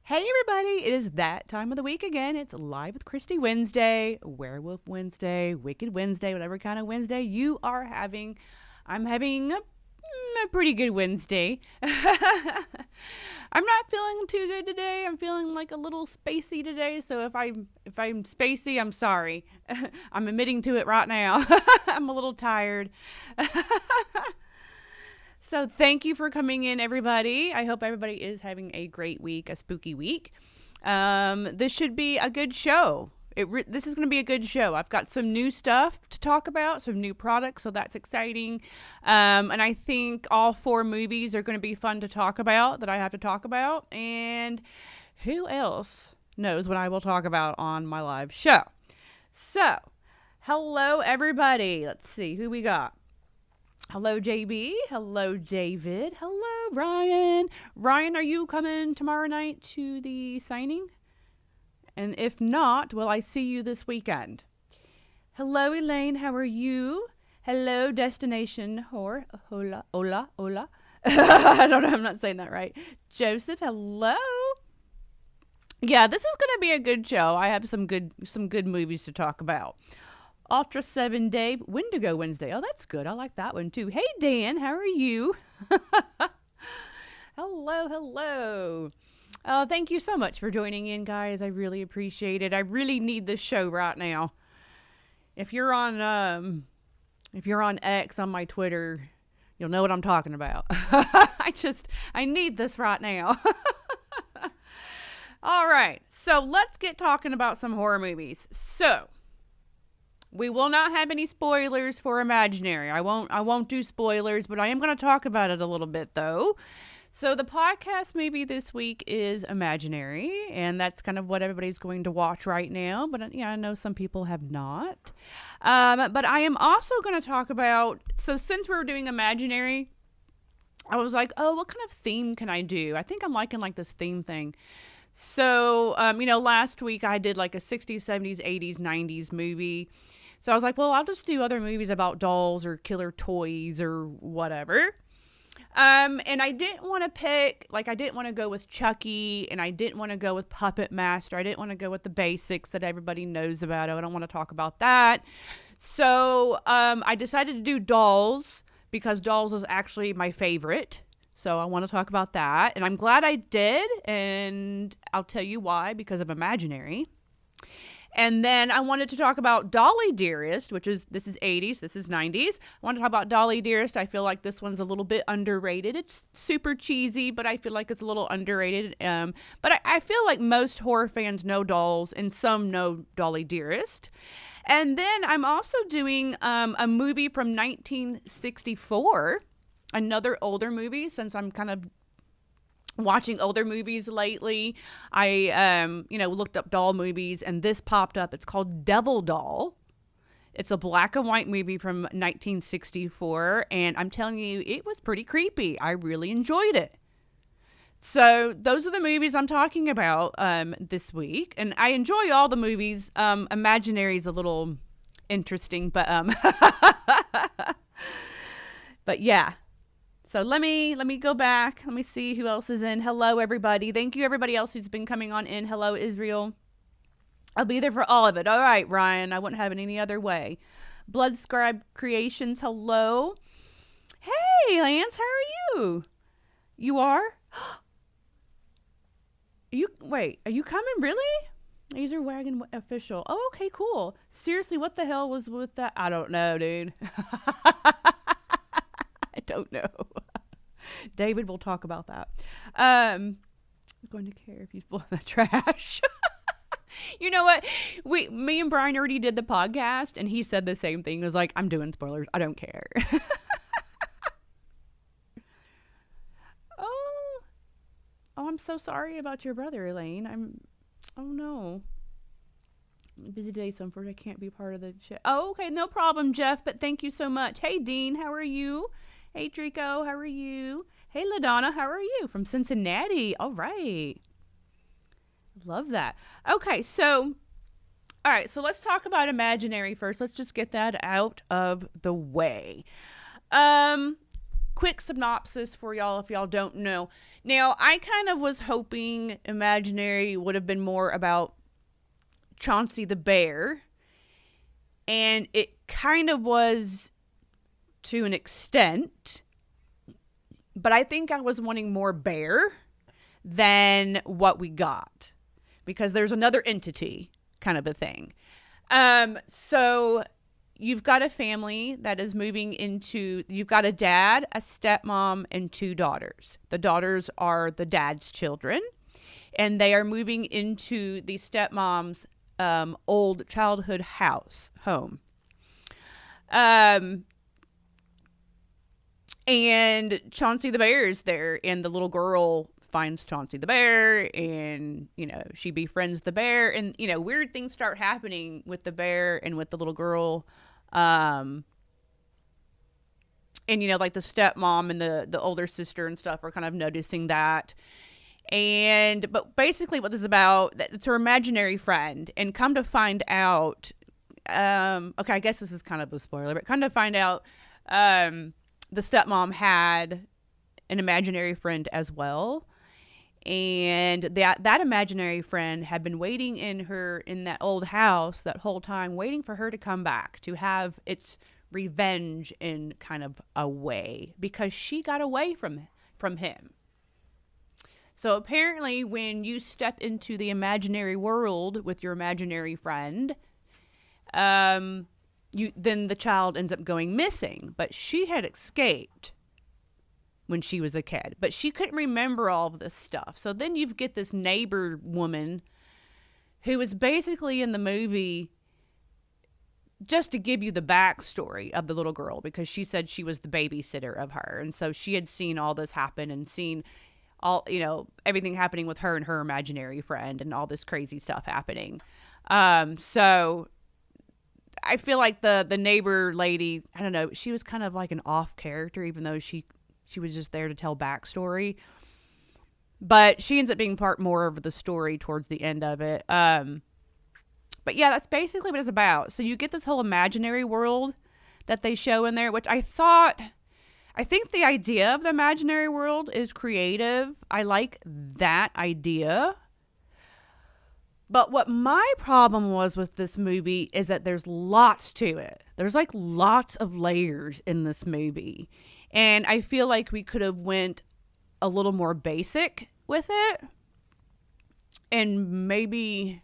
Hey everybody, it is that time of the week again. It's Live with Kristy Wednesday, Werewolf Wednesday, Wicked Wednesday, whatever kind of Wednesday you are having. I'm having a pretty good Wednesday. I'm not feeling too good today. I'm feeling like a little spacey today, so if I'm spacey, I'm sorry. I'm admitting to it right now. I'm a little tired. So thank you for coming in, everybody. I hope everybody is having a great week, a spooky week. This should be a good show. This is going to be a good show. I've got some new stuff to talk about, some new products, so that's exciting. And I think all 4 movies are going to be fun to talk about, that I have to talk about. And who else knows what I will talk about on my live show? So, hello, everybody. Let's see who we got. Hello, JB. Hello, David. Hello, Ryan. Ryan, are you coming tomorrow night to the signing? And if not, will I see you this weekend? Hello, Elaine. How are you? Hello, Destination Whore. Hola, hola, hola. I don't know. I'm not saying that right. Joseph, hello. Yeah, this is going to be a good show. I have some good movies to talk about. Ultra 7 Day Wendigo Wednesday. Oh, that's good. I like that one too. Hey, Dan, how are you? Hello, hello. Thank you so much for joining in, guys. I really appreciate it. I really need this show right now. If you're on X on my Twitter, you'll know what I'm talking about. I need this right now. All right. So let's get talking about some horror movies. So, we will not have any spoilers for Imaginary. I won't do spoilers, but I am going to talk about it a little bit though. So the podcast maybe this week is Imaginary, and that's kind of what everybody's going to watch right now. But yeah, I know some people have not. But I am also going to talk about, so since we're doing Imaginary, I was like, oh, what kind of theme can I do? I think I'm liking like this theme thing. So, last week I did like a 60s, 70s, 80s, 90s movie. So I was like, well, I'll just do other movies about dolls or killer toys or whatever. And I didn't want to pick, like, I didn't want to go with Chucky, and I didn't want to go with Puppet Master. I didn't want to go with the basics that everybody knows about. I don't want to talk about that. So I decided to do dolls because dolls is actually my favorite. So I want to talk about that. And I'm glad I did. And I'll tell you why, because of Imaginary. And then I wanted to talk about Dolly, Dearest, this is 80s, this is 90s. I want to talk about Dolly, Dearest. I feel like this one's a little bit underrated. It's super cheesy, but I feel like it's a little underrated. But I feel like most horror fans know dolls, and some know Dolly, Dearest. And then I'm also doing a movie from 1964, another older movie, since I'm kind of watching older movies lately. I looked up doll movies, and this popped up. It's called Devil Doll. It's a black and white movie from 1964, and I'm telling you, it was pretty creepy. I really enjoyed it. So those are the movies I'm talking about this week, and I enjoy all the movies. Imaginary is a little interesting, but but yeah. So let me go back. Let me see who else is in. Hello, everybody. Thank you, everybody else who's been coming on in. Hello, Israel. I'll be there for all of it. All right, Ryan. I wouldn't have it any other way. Blood Scribe Creations. Hello. Hey, Lance. How are you? You are? Are you coming? Really? Laser Wagon Official. Oh, okay, cool. Seriously, what the hell was with that? I don't know, dude. I don't know. David will talk about that. I'm going to care if you pull the trash. You know what? Me and Brian already did the podcast, and he said the same thing. He was like, I'm doing spoilers. I don't care. Oh, I'm so sorry about your brother, Elaine. Oh no. Busy day, so unfortunately I can't be part of the chat. Oh, okay, no problem, Jeff, but thank you so much. Hey, Dean, how are you? Hey, Trico, how are you? Hey, LaDonna, how are you? From Cincinnati. All right. Love that. Okay, so, all right, so let's talk about Imaginary first. Let's just get that out of the way. quick synopsis for y'all if y'all don't know. Now, I kind of was hoping Imaginary would have been more about Chauncey the bear, and it kind of was to an extent, but I think I was wanting more bear than what we got, because there's another entity kind of a thing. So you've got a family that is moving into, you've got a dad, a stepmom, and 2 daughters. The daughters are the dad's children, and they are moving into the stepmom's old childhood home. And Chauncey the bear is there, and the little girl finds Chauncey the bear, and, you know, she befriends the bear, and, you know, weird things start happening with the bear and with the little girl. And, you know, like the stepmom and the older sister and stuff are kind of noticing that. But basically what this is about, it's her imaginary friend, and come to find out, okay, I guess this is kind of a spoiler, but come to find out, the stepmom had an imaginary friend as well. And that imaginary friend had been waiting in that old house that whole time, waiting for her to come back to have its revenge in kind of a way, because she got away from him. So apparently when you step into the imaginary world with your imaginary friend, then the child ends up going missing. But she had escaped when she was a kid, but she couldn't remember all of this stuff. So then you get this neighbor woman who was basically in the movie just to give you the backstory of the little girl, because she said she was the babysitter of her. And so she had seen all this happen and seen all, you know, everything happening with her and her imaginary friend and all this crazy stuff happening. So I feel like the neighbor lady, I don't know, she was kind of like an off character, even though she was just there to tell backstory. But she ends up being part more of the story towards the end of it. But yeah, that's basically what it's about. So you get this whole imaginary world that they show in there, which I think the idea of the imaginary world is creative. I like that idea. But what my problem was with this movie is that there's lots to it. There's like lots of layers in this movie. And I feel like we could have went a little more basic with it. And maybe,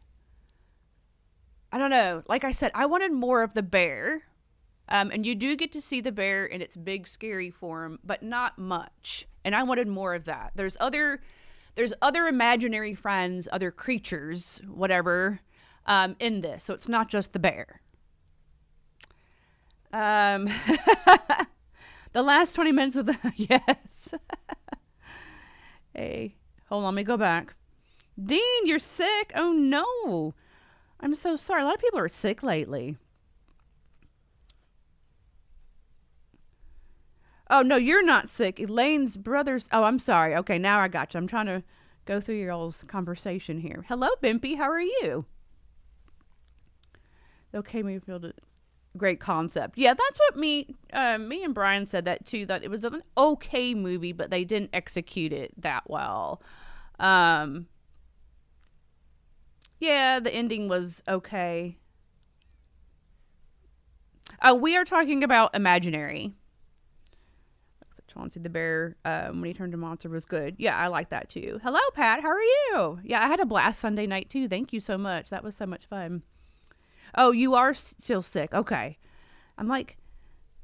I don't know. Like I said, I wanted more of the bear. And you do get to see the bear in its big scary form, but not much. And I wanted more of that. There's other imaginary friends, other creatures, whatever, in this. So it's not just the bear. The last 20 minutes of the... Yes. Hey, hold on, let me go back. Dean, you're sick. Oh, no. I'm so sorry. A lot of people are sick lately. Oh, no, you're not sick. Elaine's brother's... Oh, I'm sorry. Okay, now I got you. I'm trying to go through your all's conversation here. Hello, Bimpy. How are you? Okay, we feel it. Great concept. Yeah, that's what me and Brian said that too, that it was an okay movie, but they didn't execute it that well. Yeah, the ending was okay. We are talking about Imaginary. Chauncey the bear, when he turned to monster, was good. Yeah, I like that too. Hello, Pat. How are you? Yeah, I had a blast Sunday night too. Thank you so much. That was so much fun. Oh, you are still sick. Okay. I'm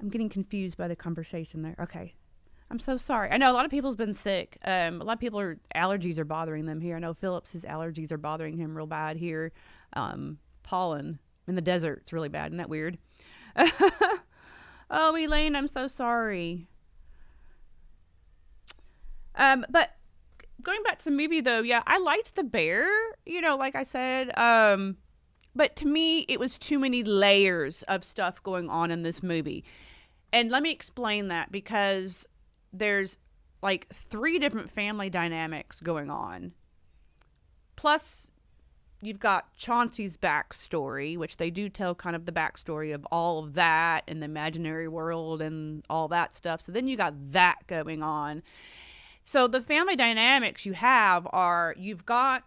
getting confused by the conversation there. Okay. I'm so sorry. I know a lot of people's been sick. A lot of people allergies are bothering them here. I know Phillips, his allergies are bothering him real bad here. Pollen in the desert, it's really bad. Isn't that weird? Oh, Elaine, I'm so sorry. But going back to the movie though, yeah, I liked the bear, you know, like I said, but to me, it was too many layers of stuff going on in this movie. And let me explain that, because there's like 3 different family dynamics going on. Plus you've got Chauncey's backstory, which they do tell kind of the backstory of all of that in the imaginary world and all that stuff. So then you got that going on. So the family dynamics you have are, you've got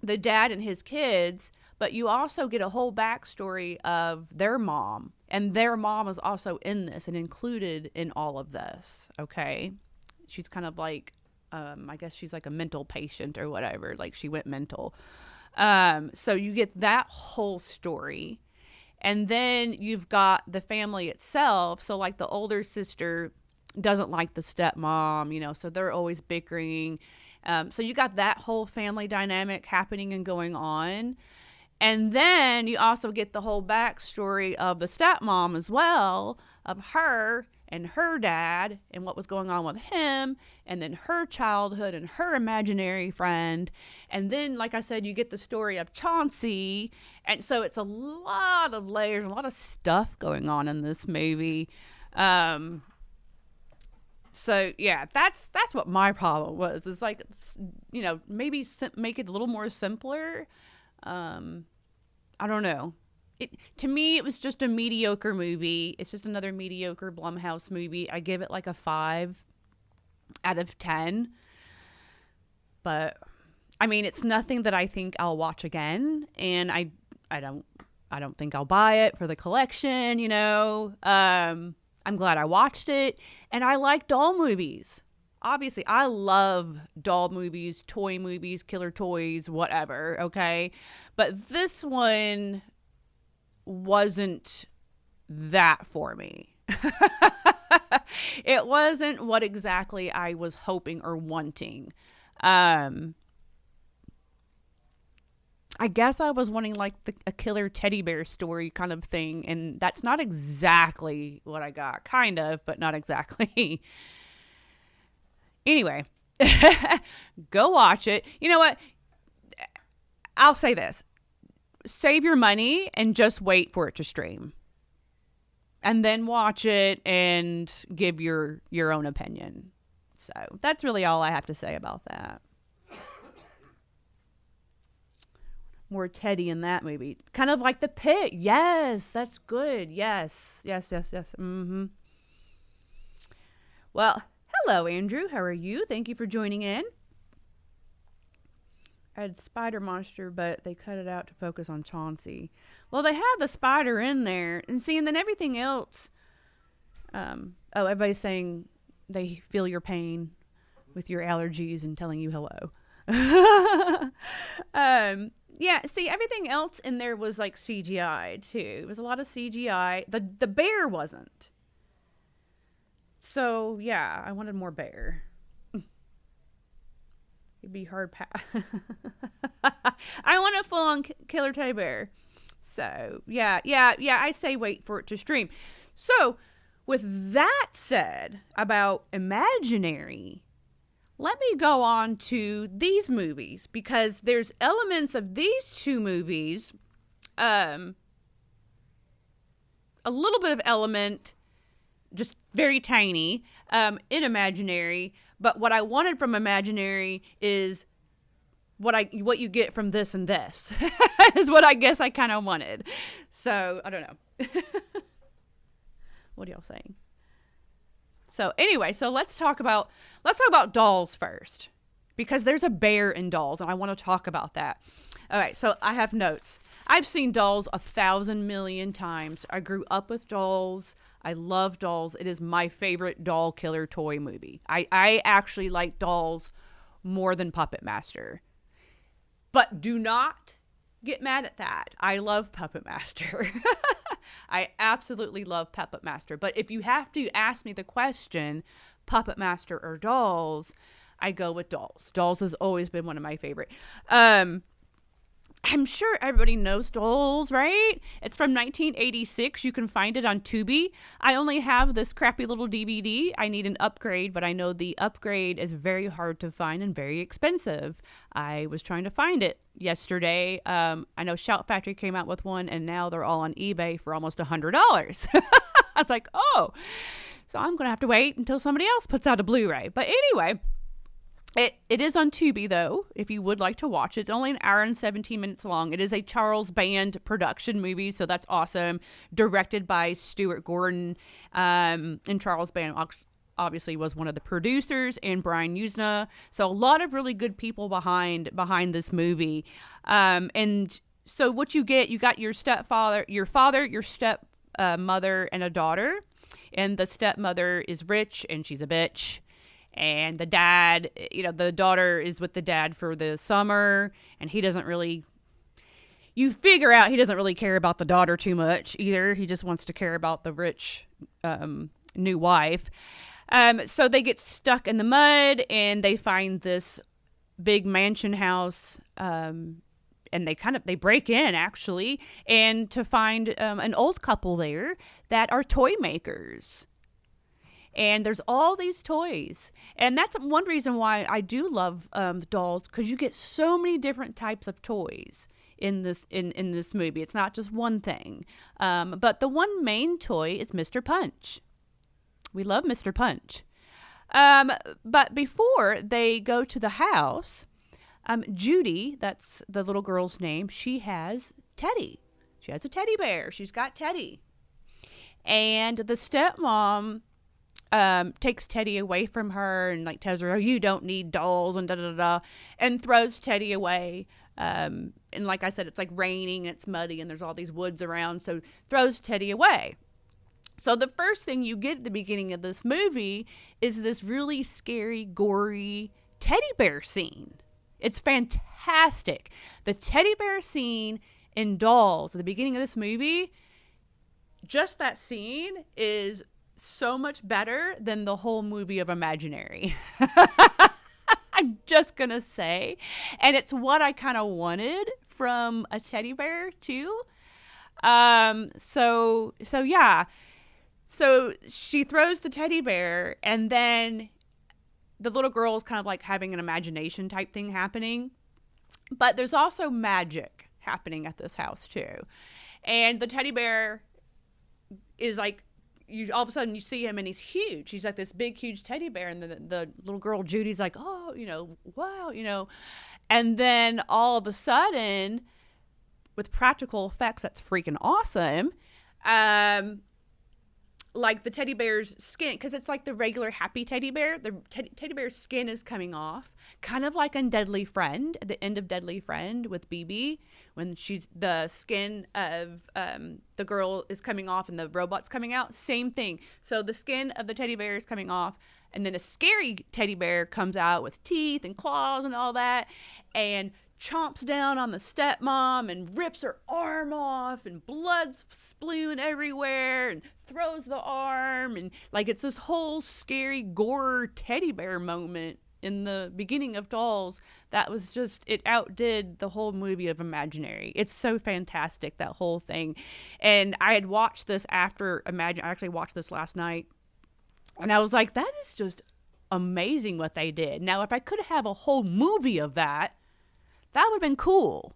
the dad and his kids, but you also get a whole backstory of their mom. And their mom is also in this and included in all of this, okay? She's kind of like, I guess she's like a mental patient or whatever. Like, she went mental. So you get that whole story. And then you've got the family itself. So like the older sister doesn't like the stepmom, you know, so they're always bickering. So you got that whole family dynamic happening and going on. And then you also get the whole backstory of the stepmom as well, of her and her dad and what was going on with him, and then her childhood and her imaginary friend. And then, like I said, you get the story of Chauncey. And so it's a lot of layers, a lot of stuff going on in this movie. So yeah, that's what my problem was. It's like, you know, maybe make it a little more simpler. I don't know. To me, it was just a mediocre movie. It's just another mediocre Blumhouse movie. I give it like a 5 out of 10. But I mean, it's nothing that I think I'll watch again, and I don't think I'll buy it for the collection, you know. I'm glad I watched it, and I like doll movies. Obviously, I love doll movies, toy movies, killer toys, whatever, okay? But this one wasn't that for me. It wasn't what exactly I was hoping or wanting. I guess I was wanting like a killer teddy bear story kind of thing, and that's not exactly what I got. Kind of, but not exactly. Anyway, go watch it. You know what? I'll say this. Save your money and just wait for it to stream. And then watch it and give your own opinion. So that's really all I have to say about that. More Teddy in that movie. Kind of like The Pit. Yes, that's good. Yes. Mm-hmm. Well, hello, Andrew. How are you? Thank you for joining in. I had Spider Monster, but they cut it out to focus on Chauncey. Well, they had the spider in there. And see, and then everything else. Everybody's saying they feel your pain with your allergies and telling you hello. Yeah, see, everything else in there was like CGI too. It was a lot of CGI. The bear wasn't. So yeah, I wanted more bear. It'd be hard I want a full-on killer teddy bear. So yeah, I say wait for it to stream. So with that said about imaginary, let me go on to these movies, because there's elements of these two movies, a little bit of element, just very tiny, in imaginary. But what I wanted from imaginary is what you get from this and this is what I guess I kind of wanted. So I don't know. What are y'all saying? So anyway, so let's talk about dolls first, because there's a bear in Dolls, and I want to talk about that. All right, so I have notes. I've seen Dolls 1,000 million times. I grew up with Dolls. I love Dolls. It is my favorite doll killer toy movie. I actually like Dolls more than Puppet Master. But do not get mad at that. I love Puppet Master. I absolutely love Puppet Master. But if you have to ask me the question, Puppet Master or Dolls, I go with Dolls. Dolls has always been one of my favorite. I'm sure everybody knows Dolls, right? It's from 1986. You can find it on Tubi. I only have this crappy little DVD. I need an upgrade, but I know the upgrade is very hard to find and very expensive. I was trying to find it yesterday. I know Shout Factory came out with one, and now they're all on eBay for almost $100. I was like, oh, so I'm going to have to wait until somebody else puts out a Blu-ray. But anyway, It is on Tubi, though, if you would like to watch it. It's only an hour and 17 minutes long. It is a Charles Band production movie, so that's awesome. Directed by Stuart Gordon. And Charles Band obviously was one of the producers, and Brian Usna. So a lot of really good people behind this movie. And so what you got your stepfather, your father, your step mother, and a daughter. And the stepmother is rich, and she's a bitch. And the dad, the daughter is with the dad for the summer, and he doesn't really, you figure out he doesn't really care about the daughter too much either. He just wants to care about the rich new wife. So they get stuck in the mud, and they find this big mansion house, and they break in, actually, and to find an old couple there that are toy makers. And there's all these toys. And that's one reason why I do love dolls, because you get so many different types of toys in this movie. It's not just one thing. But the one main toy is Mr. Punch. We love Mr. Punch. But before they go to the house, Judy, that's the little girl's name, she has Teddy. She has a teddy bear. She's got Teddy. And the stepmom takes Teddy away from her and tells her, oh, you don't need dolls, and and throws Teddy away. And like I said, it's raining, it's muddy, and there's all these woods around, so throws Teddy away. So the first thing you get at the beginning of this movie is this really scary, gory teddy bear scene. It's fantastic. The teddy bear scene in Dolls at the beginning of this movie, just that scene is so much better than the whole movie of Imaginary. I'm just gonna say. And it's what I kind of wanted from a teddy bear too. So yeah. So she throws the teddy bear, and then the little girl is kind of having an imagination type thing happening. But there's also magic happening at this house too. And the teddy bear is you all of a sudden you see him, and he's huge. He's this big, huge teddy bear, and the little girl Judy's oh, wow, and then all of a sudden, with practical effects, that's freaking awesome. The teddy bear's skin, because it's the regular happy teddy bear, the teddy bear's skin is coming off, kind of like in Deadly Friend, at the end of Deadly Friend with BB, when the skin of the girl is coming off and the robot's coming out. Same thing. So the skin of the teddy bear is coming off, and then a scary teddy bear comes out with teeth and claws and all that, and chomps down on the stepmom and rips her arm off, and blood's spewing everywhere, and throws the arm, and it's this whole scary gore teddy bear moment in the beginning of Dolls that was just, it outdid the whole movie of Imaginary. It's so fantastic, that whole thing. And I had watched this after I actually watched this last night, and I was like, that is just amazing what they did. Now, if I could have a whole movie of that would have been cool.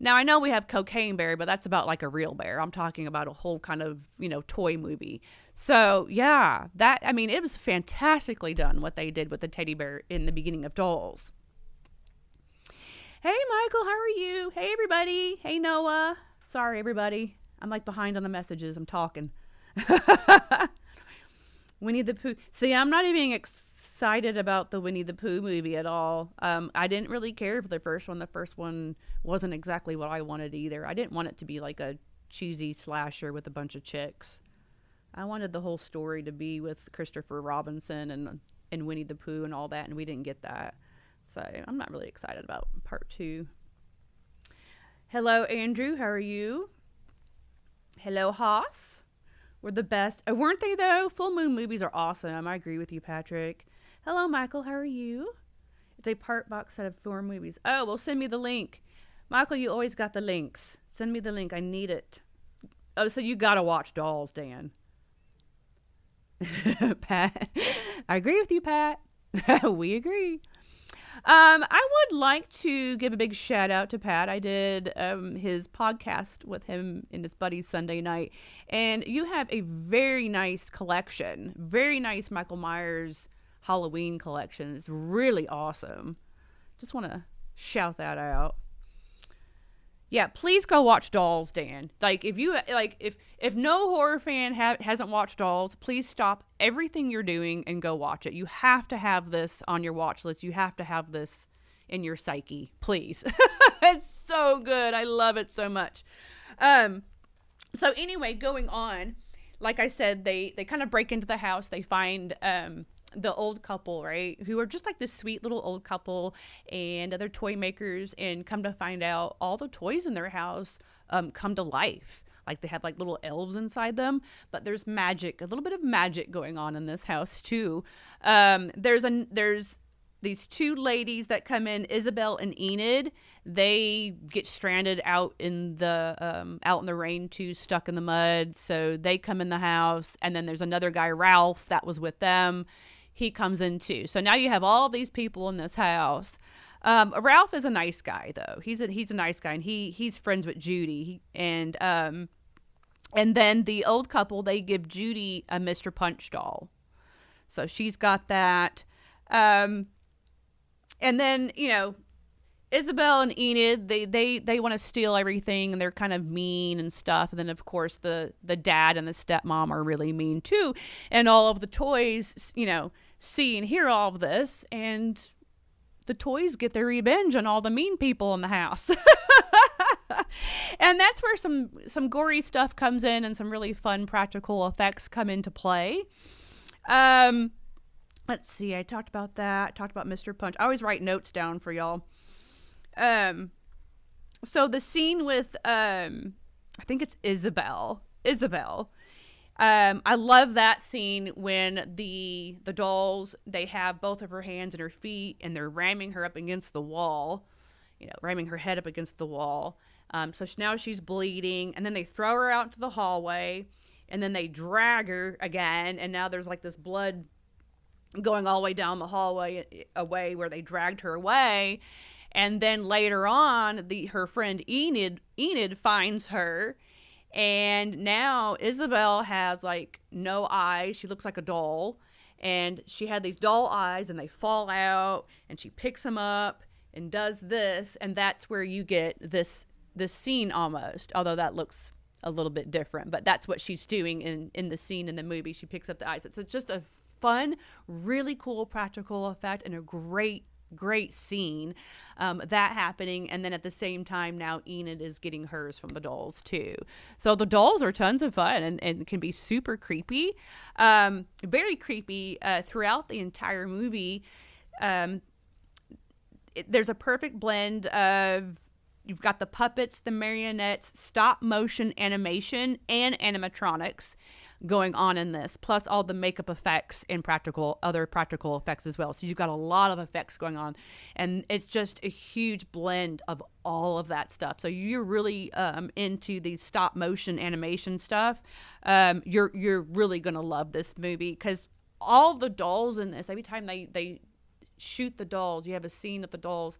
Now, I know we have Cocaine Bear, but that's about a real bear. I'm talking about a whole kind of, toy movie. So, yeah, it was fantastically done what they did with the teddy bear in the beginning of Dolls. Hey, Michael, how are you? Hey, everybody. Hey, Noah. Sorry, everybody. I'm behind on the messages. I'm talking. Winnie the Pooh. See, I'm not even excited about the Winnie the Pooh movie at all. I didn't really care for the first one. The first one wasn't exactly what I wanted either. I didn't want it to be a cheesy slasher with a bunch of chicks. I wanted the whole story to be with Christopher Robinson and Winnie the Pooh and all that, and we didn't get that. So I'm not really excited about part 2. Hello, Andrew. How are you? Hello, Haas. We're the best. Oh, weren't they, though? Full moon movies are awesome. I agree with you, Patrick. Hello, Michael. How are you? It's a part box set of 4 movies. Oh, well, send me the link. Michael, you always got the links. Send me the link. I need it. Oh, so you got to watch Dolls, Dan. Pat. I agree with you, Pat. We agree. I would like to give a big shout out to Pat. I did his podcast with him and his buddies Sunday night. And you have a very nice collection. Very nice Michael Myers Halloween collection. It's really awesome. Just want to shout that out. Yeah, please go watch Dolls, Dan. Like, if you like, if no horror fan hasn't watched Dolls, please stop everything you're doing and go watch it. You have to have this on your watch list. You have to have this in your psyche, please. It's so good. I love it so much. So anyway, going on, like I said, they kind of break into the house. They find the old couple, right, who are just like this sweet little old couple and other toy makers, and come to find out all the toys in their house come to life. Like, they have like little elves inside them, but there's magic, a little bit of magic going on in this house too. There's these two ladies that come in, Isabel and Enid. They get stranded out in the rain too, stuck in the mud. So they come in the house, and then there's another guy, Ralph, that was with them. He comes in too. So now you have all these people in this house. Ralph is a nice guy, though. He's a nice guy, and he's friends with Judy. And then the old couple, they give Judy a Mr. Punch doll, so she's got that. And then, you know, Isabel and Enid, they want to steal everything, and they're kind of mean and stuff. And then, of course, the dad and the stepmom are really mean too. And all of the toys, you know, see and hear all of this, and the toys get their revenge on all the mean people in the house. And that's where some gory stuff comes in, and some really fun practical effects come into play. Let's see, I talked about that. I talked about Mr. Punch. I always write notes down for y'all. So the scene with, I think it's Isabel. I love that scene when the dolls, they have both of her hands and her feet, and they're ramming her up against the wall, you know, ramming her head up against the wall. So now she's bleeding, and then they throw her out into the hallway, and then they drag her again, and now there's like this blood going all the way down the hallway away where they dragged her away. And then later on, her friend Enid finds her, and now Isabel has like no eyes. She looks like a doll, and she had these doll eyes, and they fall out, and she picks them up and does this, and that's where you get this scene almost, although that looks a little bit different, but that's what she's doing in the scene in the movie. She picks up the eyes. It's just a fun, really cool practical effect, and a great scene that happening. And then at the same time, now Enid is getting hers from the dolls too. So the dolls are tons of fun, and can be super creepy, very creepy throughout the entire movie. There's a perfect blend of, you've got the puppets, the marionettes, stop motion animation, and animatronics going on in this, plus all the makeup effects and other practical effects as well. So you've got a lot of effects going on, and it's just a huge blend of all of that stuff. So you're really into the stop motion animation stuff. You're really gonna love this movie, because all the dolls in this, every time they shoot the dolls, you have a scene of the dolls.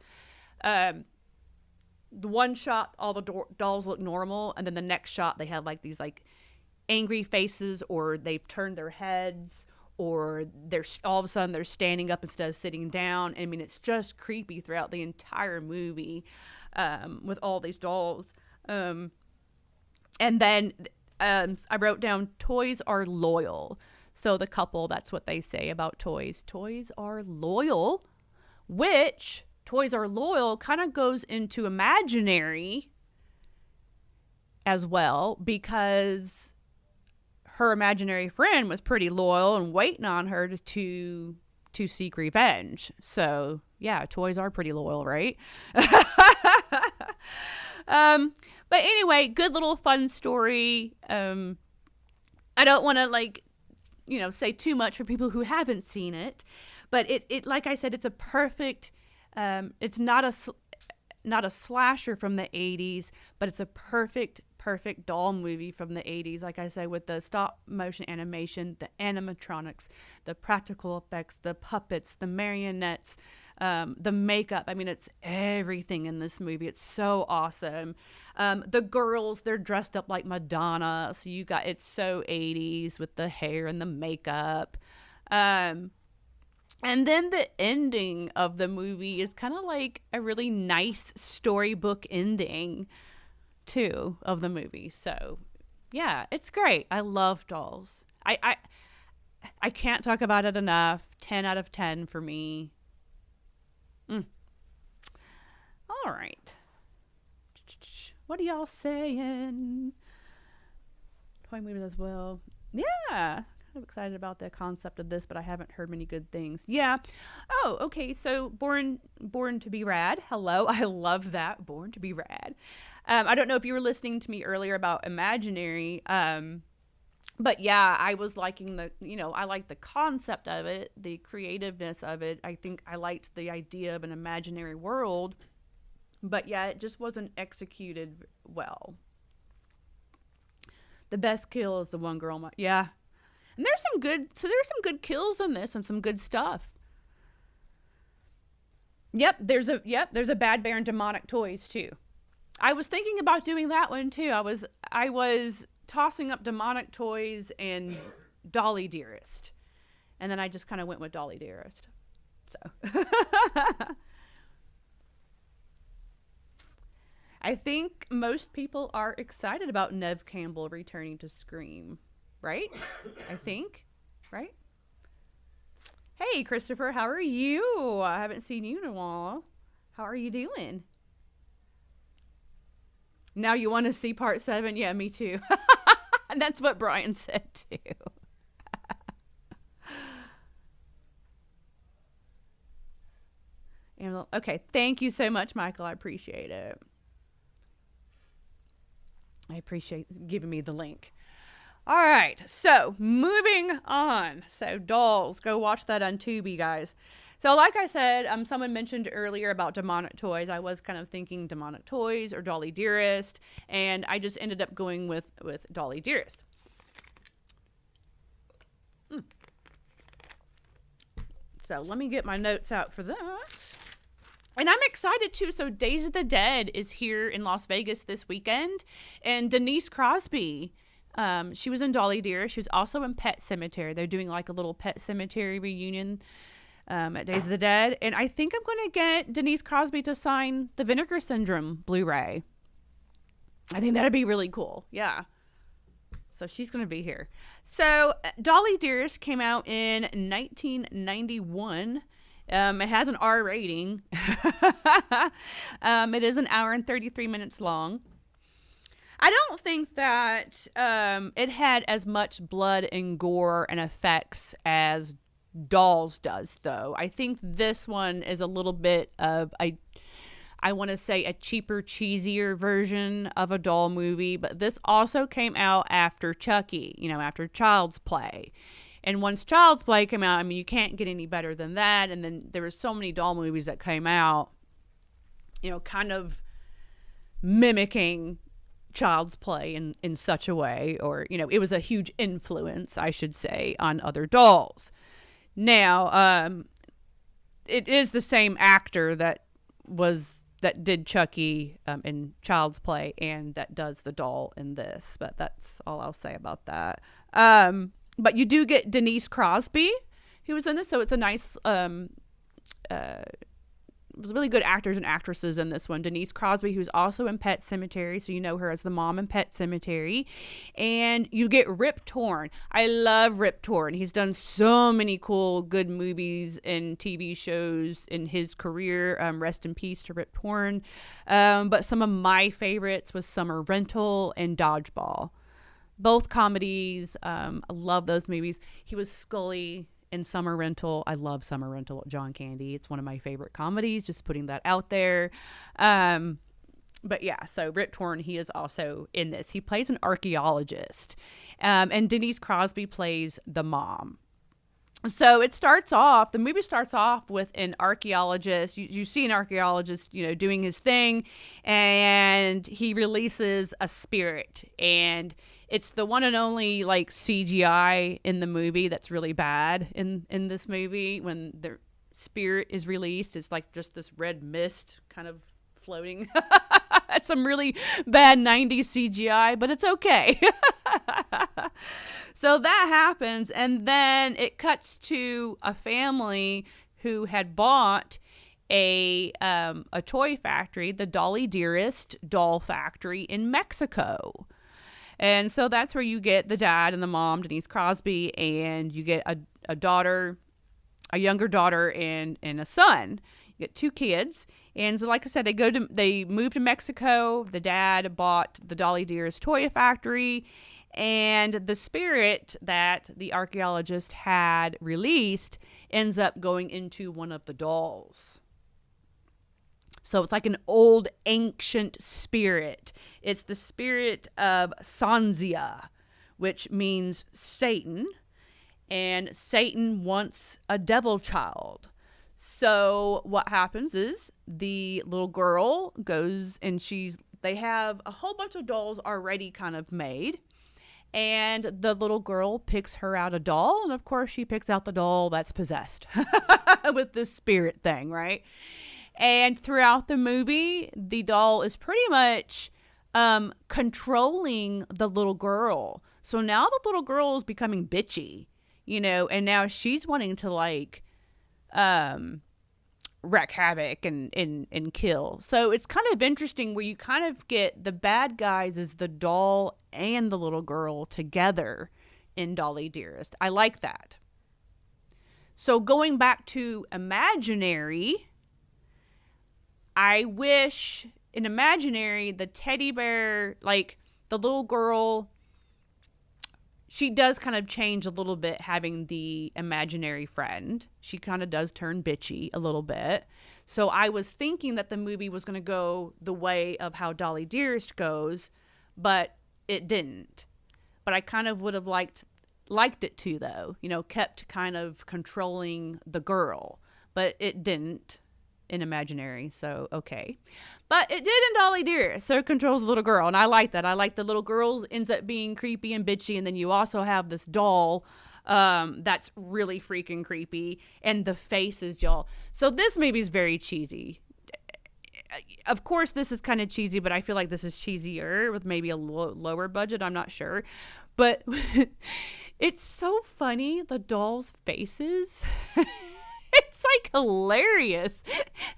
The one shot, all the dolls look normal, and then the next shot, they have like these like angry faces, or they've turned their heads, or they're all of a sudden they're standing up instead of sitting down. I mean, it's just creepy throughout the entire movie with all these dolls. And then I wrote down, toys are loyal. So the couple, that's what they say about toys. Toys are loyal, which toys are loyal kind of goes into imaginary as well, because her imaginary friend was pretty loyal and waiting on her to seek revenge. So yeah, toys are pretty loyal, right? But anyway, good little fun story. I don't want to say too much for people who haven't seen it, but it like I said, it's a perfect. It's not a slasher from the 80s, but it's a perfect doll movie from the 80s. Like I said, with the stop motion animation, the animatronics, the practical effects, the puppets, the marionettes, the makeup. I mean, it's everything in this movie. It's so awesome. The girls, they're dressed up like Madonna. So it's so 80s with the hair and the makeup. And then the ending of the movie is kind of like a really nice storybook ending, too, of the movie. So, yeah, it's great. I love Dolls. I can't talk about it enough. 10 out of 10 for me. All right. What are y'all saying? Toy movies as well. Yeah. Kind of excited about the concept of this, but I haven't heard many good things. Yeah. Oh, okay. So Born to be Rad. Hello. I love that. Born to be Rad. I don't know if you were listening to me earlier about Imaginary. But yeah, I was liking I liked the concept of it, the creativeness of it. I think I liked the idea of an imaginary world. But yeah, it just wasn't executed well. The best kill is the one girl. Yeah. And there's some good kills in this and some good stuff. Yep, there's a Bad Bear and Demonic Toys too. I was thinking about doing that one too. I was tossing up Demonic Toys and Dolly Dearest. And then I just kind of went with Dolly Dearest. So I think most people are excited about Neve Campbell returning to Scream, right? I think, right? Hey, Christopher, how are you? I haven't seen you in a while. How are you doing? Now you want to see part 7? Yeah, me too. And that's what Brian said too. Okay, thank you so much, Michael. I appreciate it. I appreciate giving me the link. All right, so moving on. So Dolls, go watch that on Tubi, guys. So like I said, someone mentioned earlier about Demonic Toys. I was kind of thinking Demonic Toys or Dolly Dearest, and I just ended up going with Dolly Dearest. So let me get my notes out for that. And I'm excited too. So Days of the Dead is here in Las Vegas this weekend, and Denise Crosby, she was in Dolly Dearest. She was also in Pet Sematary. They're doing like a little Pet Sematary reunion at Days of the Dead. And I think I'm going to get Denise Crosby to sign the Vinegar Syndrome Blu-ray. I think that'd be really cool. Yeah. So she's going to be here. So Dolly Dearest came out in 1991. It has an R rating. It is an hour and 33 minutes long. I don't think that it had as much blood and gore and effects as Dolls does, though. I think this one is a little bit of, I want to say, a cheaper, cheesier version of a doll movie. But this also came out after Chucky, after Child's Play. And once Child's Play came out, I mean, you can't get any better than that. And then there were so many doll movies that came out, kind of mimicking Child's Play in such a way, or, it was a huge influence, I should say, on other dolls. Now, it is the same actor that did Chucky in Child's Play and that does the doll in this, but that's all I'll say about that. But you do get Denise Crosby, who was in this, so it's a nice, really good actors and actresses in this one. Denise Crosby, who's also in Pet Sematary, so you know her as the mom in Pet Sematary. And you get Rip Torn. I love Rip Torn. He's done so many cool, good movies and TV shows in his career. Rest in peace to Rip Torn. But some of my favorites was Summer Rental and Dodgeball. Both comedies. I love those movies. He was Scully in Summer Rental. I love Summer Rental, John Candy. It's one of my favorite comedies, just putting that out there. But yeah, so Rip Torn, he is also in this. He plays an archaeologist. And Denise Crosby plays the mom. So the movie starts off with an archaeologist. You see an archaeologist, doing his thing, and he releases a spirit, and it's the one and only CGI in the movie that's really bad in this movie. When the spirit is released, it's like just this red mist kind of floating. It's some really bad 90s CGI, but it's okay. So that happens, and then it cuts to a family who had bought a toy factory, the Dolly Dearest doll factory in Mexico. And so that's where you get the dad and the mom, Denise Crosby, and you get a daughter, a younger daughter, and a son. You get 2 kids. And so, like I said, they moved to Mexico. The dad bought the Dolly Dearest toy factory, and the spirit that the archaeologist had released ends up going into one of the dolls. So it's like an old ancient spirit. It's the spirit of Sanzia, which means Satan. And Satan wants a devil child. So what happens is the little girl goes and they have a whole bunch of dolls already kind of made. And the little girl picks her out a doll. And of course she picks out the doll that's possessed with this spirit thing, right? And throughout the movie, the doll is pretty much controlling the little girl. So now the little girl is becoming bitchy, and now she's wanting to like wreak havoc and kill. So it's kind of interesting where you kind of get the bad guys as the doll and the little girl together in Dolly Dearest. I like that. So going back to Imaginary, I wish in Imaginary, the teddy bear, like the little girl, she does kind of change a little bit having the imaginary friend. She kind of does turn bitchy a little bit. So I was thinking that the movie was going to go the way of how Dolly Dearest goes, but it didn't. But I kind of would have liked it to, though, kept kind of controlling the girl, but it didn't in Imaginary, so okay. But it did in Dolly Dearest, so it controls the little girl, and I like that. I like the little girl ends up being creepy and bitchy, and then you also have this doll that's really freaking creepy, and the faces, y'all. So this movie is very cheesy. Of course, this is kind of cheesy, but I feel like this is cheesier with maybe a lower budget. I'm not sure. But it's so funny, the doll's faces. It's like hilarious.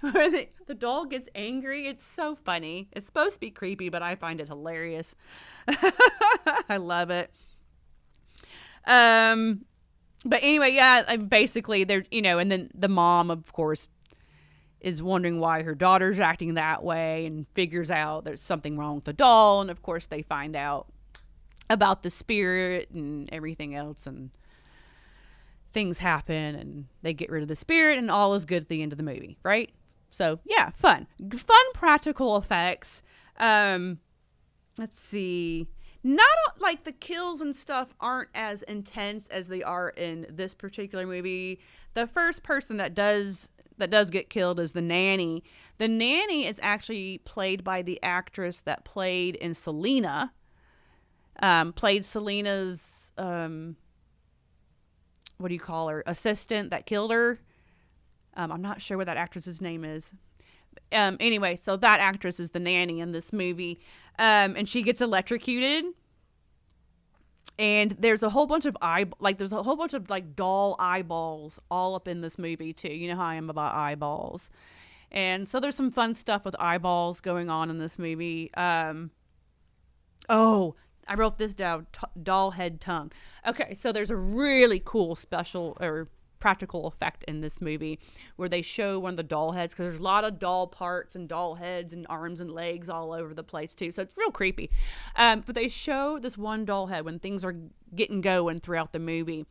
Where the doll gets angry. It's so funny. It's supposed to be creepy, but I find it hilarious. I love it. But anyway, yeah, basically they're, and then the mom, of course, is wondering why her daughter's acting that way and figures out there's something wrong with the doll. And of course they find out about the spirit and everything else, and things happen and they get rid of the spirit and all is good at the end of the movie, right? So yeah, fun practical effects. Let's see. Not like the kills and stuff aren't as intense as they are in this particular movie. The first person that does get killed is the nanny. The nanny is actually played by the actress that played in Selena. Played Selena's, what do you call her? Assistant that killed her. I'm not sure what that actress's name is. Anyway, so that actress is the nanny in this movie. And she gets electrocuted. And there's a whole bunch of doll eyeballs all up in this movie too. You know how I am about eyeballs. And so there's some fun stuff with eyeballs going on in this movie. Oh, I wrote this down, doll head tongue. Okay, so there's a really cool special or practical effect in this movie where they show one of the doll heads, because there's a lot of doll parts and doll heads and arms and legs all over the place too, so it's real creepy. But they show this one doll head when things are getting going throughout the movie.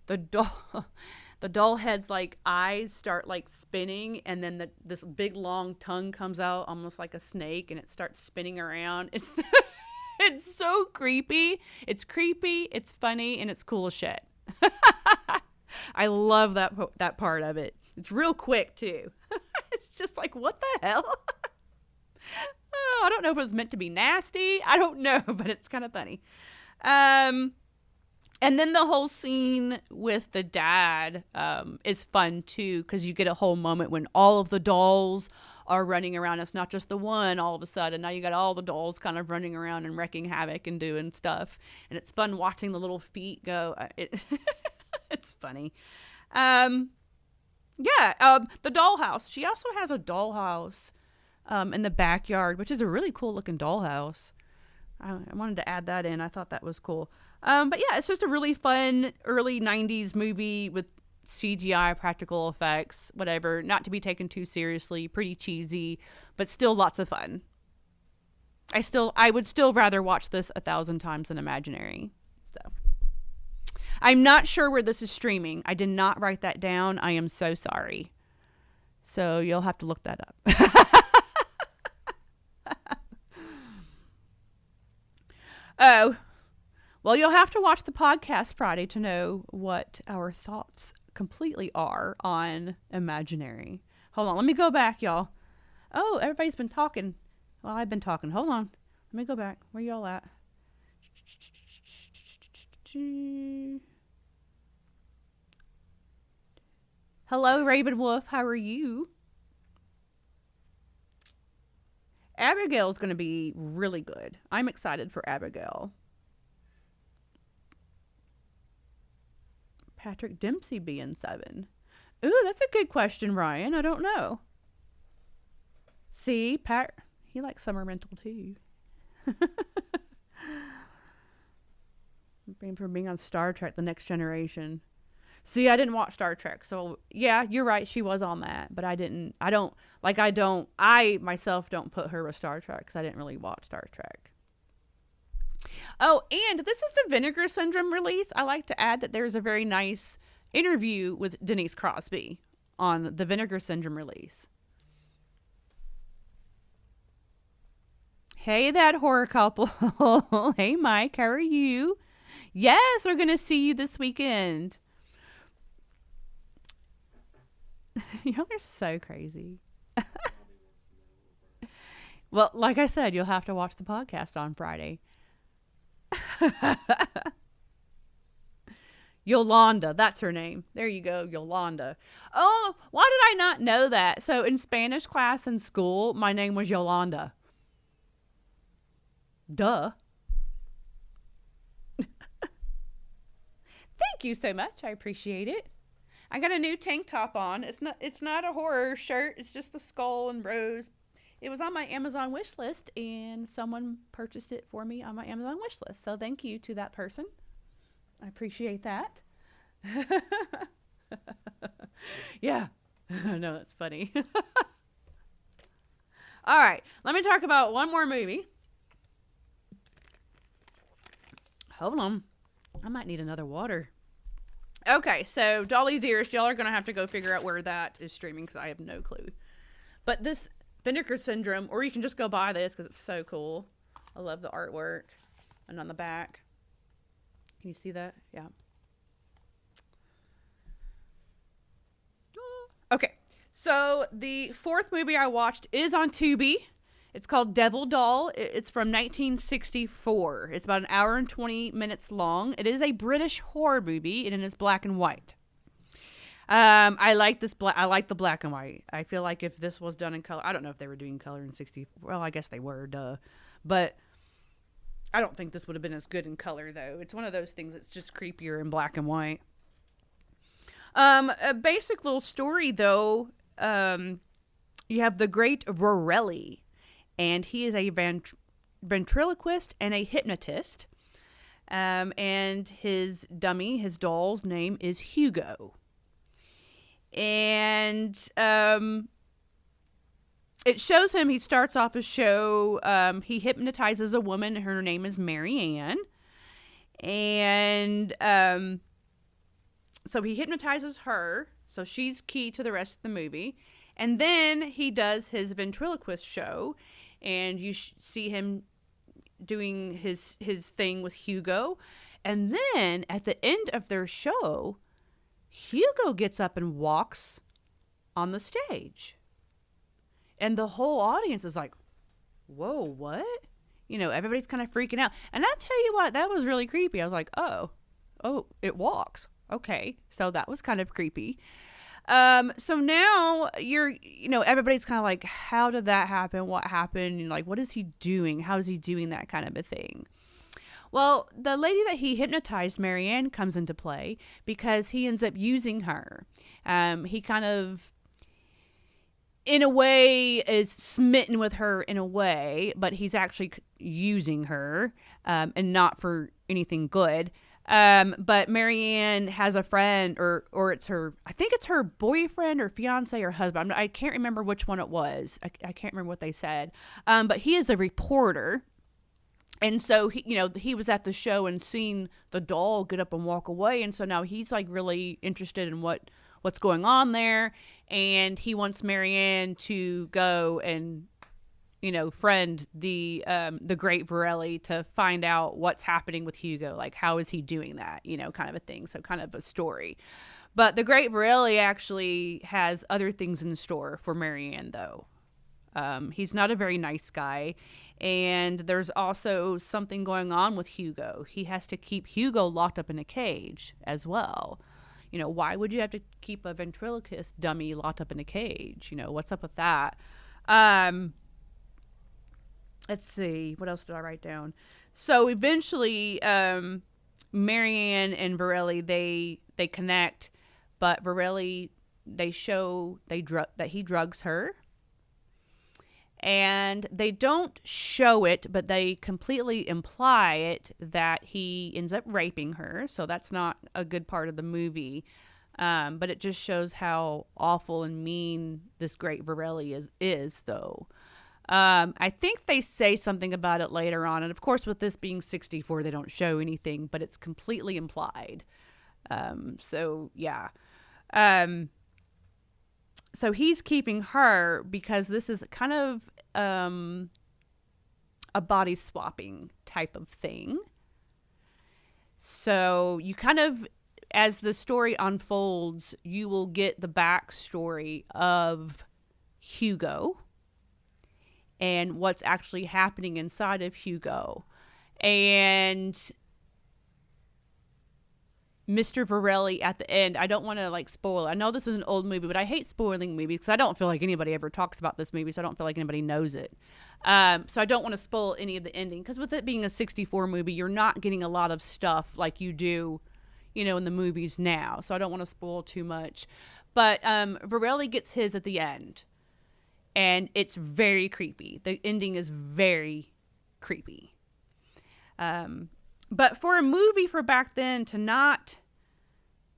The doll head's like eyes start like spinning, and then this big long tongue comes out almost like a snake, and it starts spinning around. It's it's so creepy. It's creepy, it's funny, and it's cool as shit. I love that part of it. It's real quick too. It's just like, what the hell? Oh, I don't know if it was meant to be nasty. I don't know, but it's kind of funny. And then the whole scene with the dad is fun too, because you get a whole moment when all of the dolls are running around. It's not just the one all of a sudden. Now you got all the dolls kind of running around and wrecking havoc and doing stuff. And it's fun watching the little feet go. It's funny. The dollhouse. She also has a dollhouse in the backyard, which is a really cool looking dollhouse. I wanted to add that in. I thought that was cool. But yeah, it's just a really fun early 90s movie with CGI, practical effects, whatever. Not to be taken too seriously. Pretty cheesy, but still lots of fun. I would still rather watch this 1,000 times than Imaginary. So I'm not sure where this is streaming. I did not write that down. I am so sorry. So you'll have to look that up. Oh, well, you'll have to watch the podcast Friday to know what our thoughts completely are on Imaginary. Hold on. Let me go back, y'all. Oh, everybody's been talking. Well, I've been talking. Hold on. Let me go back. Where y'all at? Hello, Raven Wolf. How are you? Abigail's going to be really good. I'm excited for Abigail. Patrick Dempsey being 7. Ooh, that's a good question, Ryan. I don't know. See, he likes summer rental too. Being on Star Trek, The Next Generation. See, I didn't watch Star Trek, so yeah, you're right. She was on that, but I myself don't put her with Star Trek because I didn't really watch Star Trek. Oh, and this is the Vinegar Syndrome release. I like to add that there's a very nice interview with Denise Crosby on the Vinegar Syndrome release. Hey, that horror couple. Hey, Mike, how are you? Yes, we're going to see you this weekend. Y'all are so crazy. Well, like I said, you'll have to watch the podcast on Friday. Yolanda, that's her name. There you go, Yolanda. Oh, why did I not know that? So in Spanish class in school, my name was Yolanda. Duh. Thank you so much. I appreciate it. I got a new tank top on. It's not a horror shirt. It's just a skull and rose. It was on my Amazon wish list, and someone purchased it for me on my Amazon wish list. So thank you to that person. I appreciate that. Yeah. No, that's funny. All right. Let me talk about one more movie. Hold on. I might need another water. Okay, so Dolly, Dearest, y'all are going to have to go figure out where that is streaming because I have no clue. But this Vinegar Syndrome, or you can just go buy this because it's so cool. I love the artwork. And on the back. Can you see that? Yeah. Okay, so the fourth movie I watched is on Tubi. It's called Devil Doll. It's from 1964. It's about an hour and 20 minutes long. It is a British horror movie, and it is black and white. I like the black and white. I feel like if this was done in color, I don't know if they were doing color in 60. Well, I guess they were, duh. But I don't think this would have been as good in color, though. It's one of those things that's just creepier in black and white. A basic little story, though. You have the great Vorelli. And he is a ventriloquist and a hypnotist. And his dummy, his doll's name is Hugo. And it shows him, he starts off his show, he hypnotizes a woman. Her name is Mary Ann. And so he hypnotizes her. So she's key to the rest of the movie. And then he does his ventriloquist show. And you see him doing his thing with Hugo. And then at the end of their show, Hugo gets up and walks on the stage. And the whole audience is like, whoa, what? You know, everybody's kind of freaking out. And I tell you what, that was really creepy. I was like, oh, oh, it walks. Okay. So that was kind of creepy. So now everybody's kind of like, how did that happen? What happened? And like, what is he doing? How is he doing that kind of a thing? Well, the lady that he hypnotized, Marianne, comes into play because he ends up using her. He kind of, in a way, is smitten with her in a way, but he's actually using her, and not for anything good. But Marianne has a friend, or it's her, I think it's her boyfriend or fiance or husband. I can't remember which one it was. I can't remember what they said. But he is a reporter. And so he was at the show and seen the doll get up and walk away. And so now he's like really interested in what's going on there. And he wants Marianne to go and, friend the great Varelli to find out what's happening with Hugo. Like, how is he doing that? Kind of a thing. So kind of a story. But the great Varelli actually has other things in store for Marianne, though. He's not a very nice guy. And there's also something going on with Hugo. He has to keep Hugo locked up in a cage as well. Why would you have to keep a ventriloquist dummy locked up in a cage? What's up with that? Let's see. What else did I write down? So eventually, Marianne and Varelli, they connect, but Varelli, that he drugs her. And they don't show it, but they completely imply it, that he ends up raping her. So that's not a good part of the movie. But it just shows how awful and mean this great Varelli is though. I think they say something about it later on. And of course, with this being 64, they don't show anything, but it's completely implied. So yeah. So he's keeping her because this is kind of a body swapping type of thing. So you kind of, as the story unfolds, you will get the backstory of Hugo and what's actually happening inside of Hugo. And Mr. Varelli at the end, I don't want to spoil. I know this is an old movie, but I hate spoiling movies because I don't feel like anybody ever talks about this movie, so I don't feel like anybody knows it. So I don't want to spoil any of the ending because with it being a 64 movie, you're not getting a lot of stuff like you do, in the movies now. So I don't want to spoil too much. But Varelli gets his at the end, and it's very creepy. The ending is very creepy. But for a movie for back then to not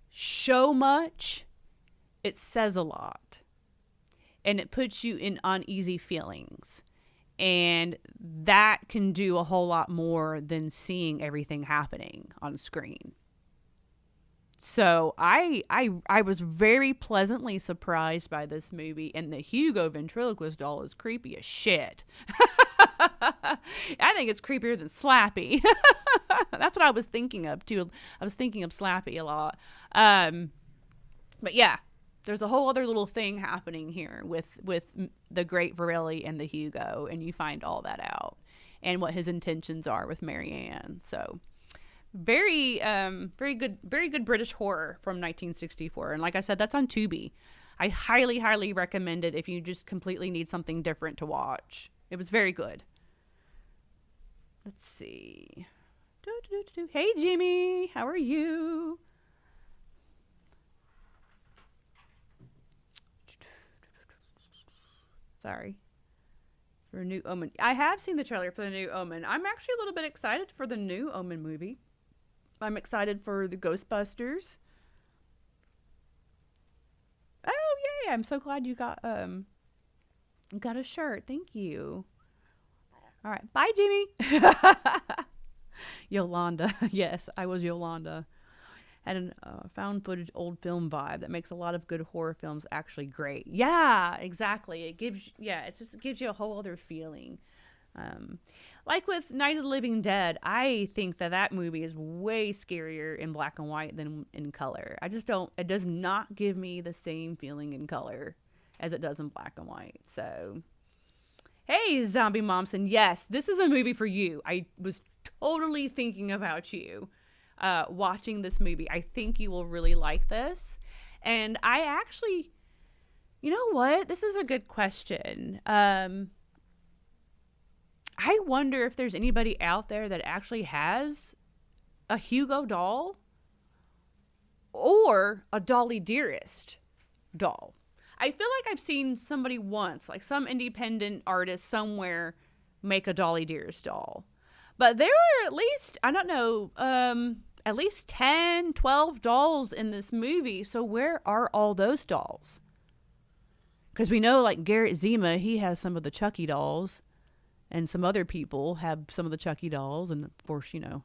show much, it says a lot. And it puts you in uneasy feelings. And that can do a whole lot more than seeing everything happening on screen. So I was very pleasantly surprised by this movie. And the Hugo ventriloquist doll is creepy as shit. I think it's creepier than Slappy. That's what I was thinking of too. I was thinking of Slappy a lot. But yeah, there's a whole other little thing happening here with the great Varelli and the Hugo, and you find all that out and what his intentions are with Marianne. So very good British horror from 1964. And like I said, that's on Tubi. I highly, highly recommend it if you just completely need something different to watch. It was very good. Let's see. Hey, Jimmy. How are you? Sorry. For a New Omen. I have seen the trailer for the New Omen. I'm actually a little bit excited for the New Omen movie. I'm excited for the Ghostbusters. Oh, yay. I'm so glad you got a shirt. Thank you. All right. Bye, Jimmy. Yolanda. Yes, I was Yolanda. Had a found footage old film vibe that makes a lot of good horror films actually great. Yeah, exactly. It gives you a whole other feeling. Like with Night of the Living Dead, I think that movie is way scarier in black and white than in color. It does not give me the same feeling in color as it does in black and white. So, hey, Zombie Momson, yes, this is a movie for you. I was totally thinking about you. watching this movie. I think you will really like this. And I actually, you know what? This is a good question. I wonder if there's anybody out there that actually has a Hugo doll or a Dolly Dearest doll. I feel like I've seen somebody once, like some independent artist somewhere, make a Dolly Dearest doll. But there are at least, I don't know, at least 10, 12 dolls in this movie. So where are all those dolls? Because we know, like, Garrett Zima, he has some of the Chucky dolls. And some other people have some of the Chucky dolls. And, of course, you know,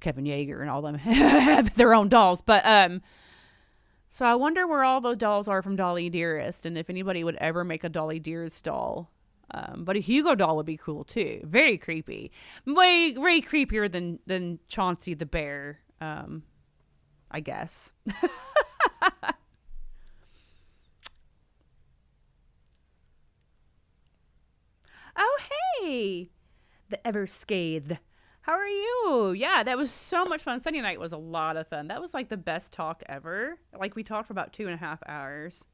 Kevin Yeager and all them have their own dolls. But, so I wonder where all those dolls are from Dolly Dearest. And if anybody would ever make a Dolly Dearest doll. But a Hugo doll would be cool, too. Very creepy. Way creepier than Chauncey the bear, I guess. Oh, hey, the ever-scathed. How are you? Yeah, that was so much fun. Sunday night was a lot of fun. That was like the best talk ever. Like, we talked for about 2.5 hours.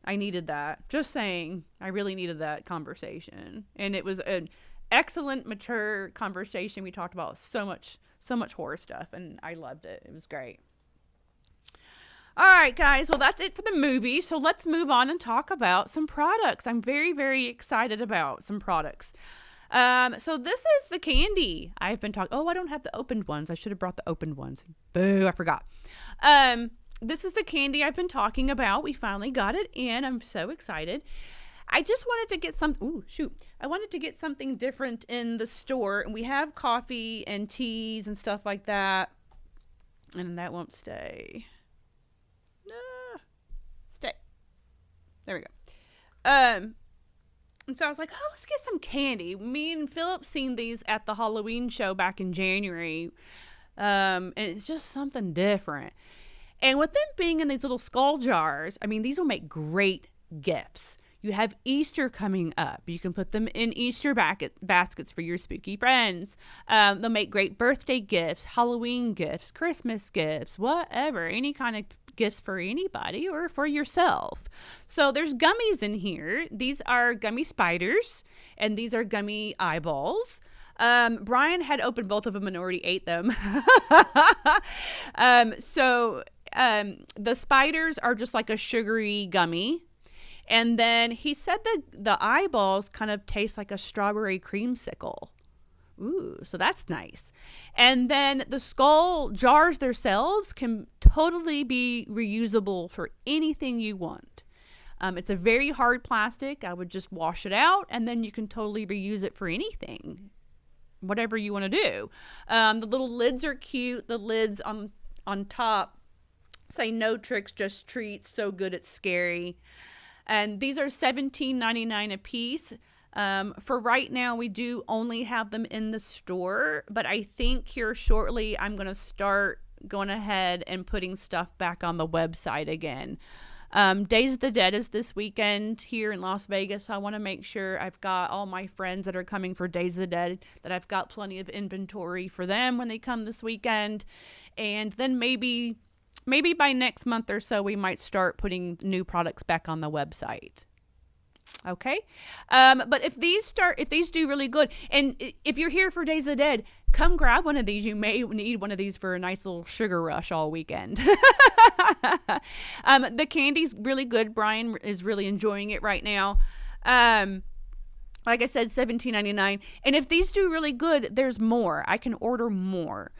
I needed that. Just saying. I really needed that conversation. And it was an excellent, mature conversation. We talked about so much horror stuff, and I loved it. It was great. All right, guys. Well, that's it for the movie. So let's move on and talk about some products. I'm very, very excited about some products. So this is the candy I've been talking. Oh, I don't have the opened ones. I should have brought the opened ones. Boo, I forgot. This is the candy I've been talking about. We finally got it in. I'm so excited. I just wanted to get some. Ooh, shoot. I wanted to get something different in the store. And we have coffee and teas and stuff like that. And that won't stay. Stay. There we go. And so I was like, oh, let's get some candy. Me and Philip seen these at the Halloween show back in January. And it's just something different. And with them being in these little skull jars, I mean, these will make great gifts. You have Easter coming up. You can put them in Easter baskets for your spooky friends. They'll make great birthday gifts, Halloween gifts, Christmas gifts, whatever. Any kind of gifts for anybody or for yourself. So there's gummies in here. These are gummy spiders, and these are gummy eyeballs. Brian had opened both of them and already ate them. The spiders are just like a sugary gummy. And then he said the eyeballs kind of taste like a strawberry creamsicle. Ooh, so that's nice. And then the skull jars themselves can totally be reusable for anything you want. It's a very hard plastic. I would just wash it out, and then you can totally reuse it for anything, whatever you want to do. The little lids are cute. The lids on top say no tricks, just treats. So good it's scary. And these are $17.99 a piece. For right now, we do only have them in the store, but I think here shortly I'm going to start going ahead and putting stuff back on the website again. Days of the Dead is this weekend here in Las Vegas. I want to make sure I've got all my friends that are coming for Days of the Dead, that I've got plenty of inventory for them when they come this weekend. And then maybe by next month or so, we might start putting new products back on the website. Okay. But if these do really good, and if you're here for Days of the Dead, come grab one of these. You may need one of these for a nice little sugar rush all weekend. The candy's really good. Brian is really enjoying it right now. Like I said, $17.99. And if these do really good, there's more. I can order more.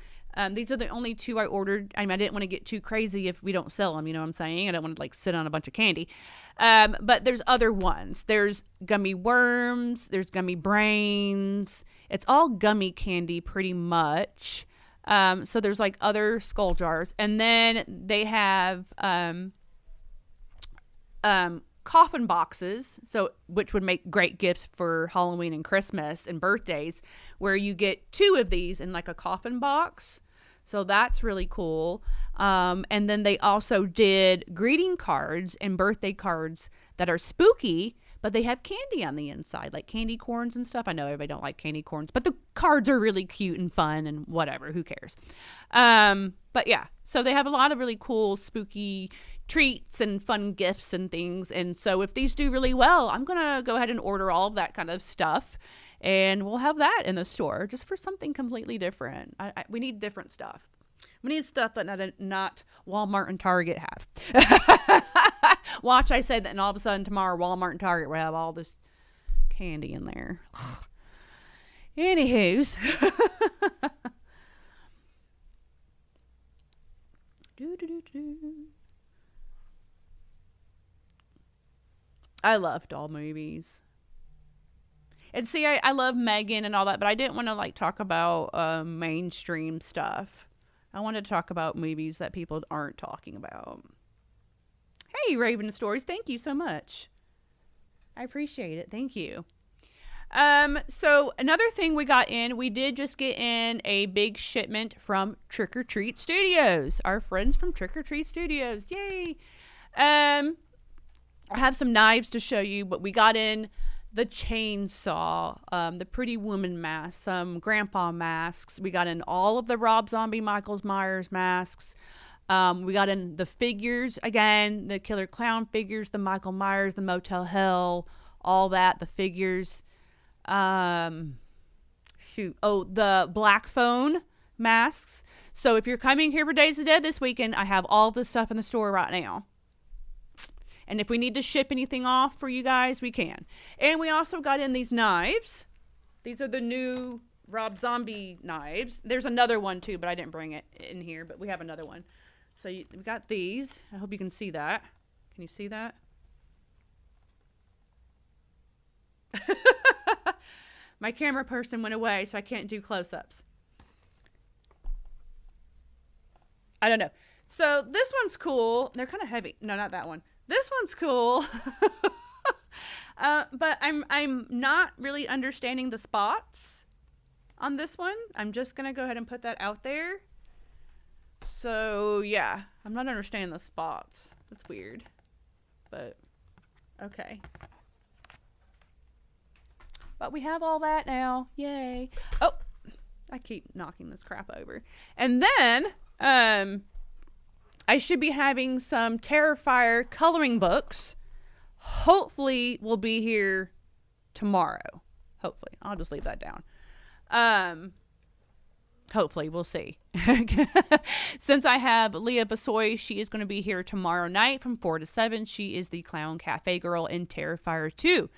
These are the only two I ordered. I mean, I didn't want to get too crazy if we don't sell them. You know what I'm saying? I don't want to sit on a bunch of candy. But there's other ones. There's gummy worms. There's gummy brains. It's all gummy candy pretty much. So there's like other skull jars. And then they have coffin boxes, which would make great gifts for Halloween and Christmas and birthdays, where you get 2 of these in like a coffin box. So that's really cool. And then they also did greeting cards and birthday cards that are spooky, but they have candy on the inside, like candy corns and stuff. I know everybody don't like candy corns, but the cards are really cute and fun and whatever. Who cares? But yeah, so they have a lot of really cool, spooky treats and fun gifts and things. And so if these do really well, I'm going to go ahead and order all of that kind of stuff. And we'll have that in the store just for something completely different. We need different stuff. We need stuff that not Walmart and Target have. Watch, I said that, and all of a sudden tomorrow Walmart and Target will have all this candy in there. Anywho's. I love doll movies. And see, I love Megan and all that, but I didn't want to like talk about mainstream stuff. I wanted to talk about movies that people aren't talking about. Hey, Raven Stories, thank you so much. I appreciate it. Thank you. So another thing we did just get in a big shipment from Trick or Treat Studios. Our friends from Trick or Treat Studios. Yay. I have some knives to show you, but we got in the chainsaw, the Pretty Woman mask, some grandpa masks. We got in all of the Rob Zombie Michael Myers masks. We got in the figures again, the Killer Clown figures, the Michael Myers, the Motel Hell, all that, the figures. The Black Phone masks. So if you're coming here for Days of the Dead this weekend, I have all this stuff in the store right now. And if we need to ship anything off for you guys, we can. And we also got in these knives. These are the new Rob Zombie knives. There's another one too, but I didn't bring it in here, but we have another one. So we got these. I hope you can see that. Can you see that? My camera person went away, so I can't do close-ups. I don't know. So this one's cool. They're kind of heavy. No, not that one. This one's cool. But I'm not really understanding the spots on this one. I'm just going to go ahead and put that out there. So, yeah. I'm not understanding the spots. That's weird. But, okay. But we have all that now. Yay. Oh, I keep knocking this crap over. And then, I should be having some Terrifier coloring books. Hopefully will be here tomorrow. Hopefully. I'll just leave that down. Hopefully. We'll see. Since I have Leah Basoy, she is going to be here tomorrow night from 4 to 7. She is the Clown Cafe girl in Terrifier 2.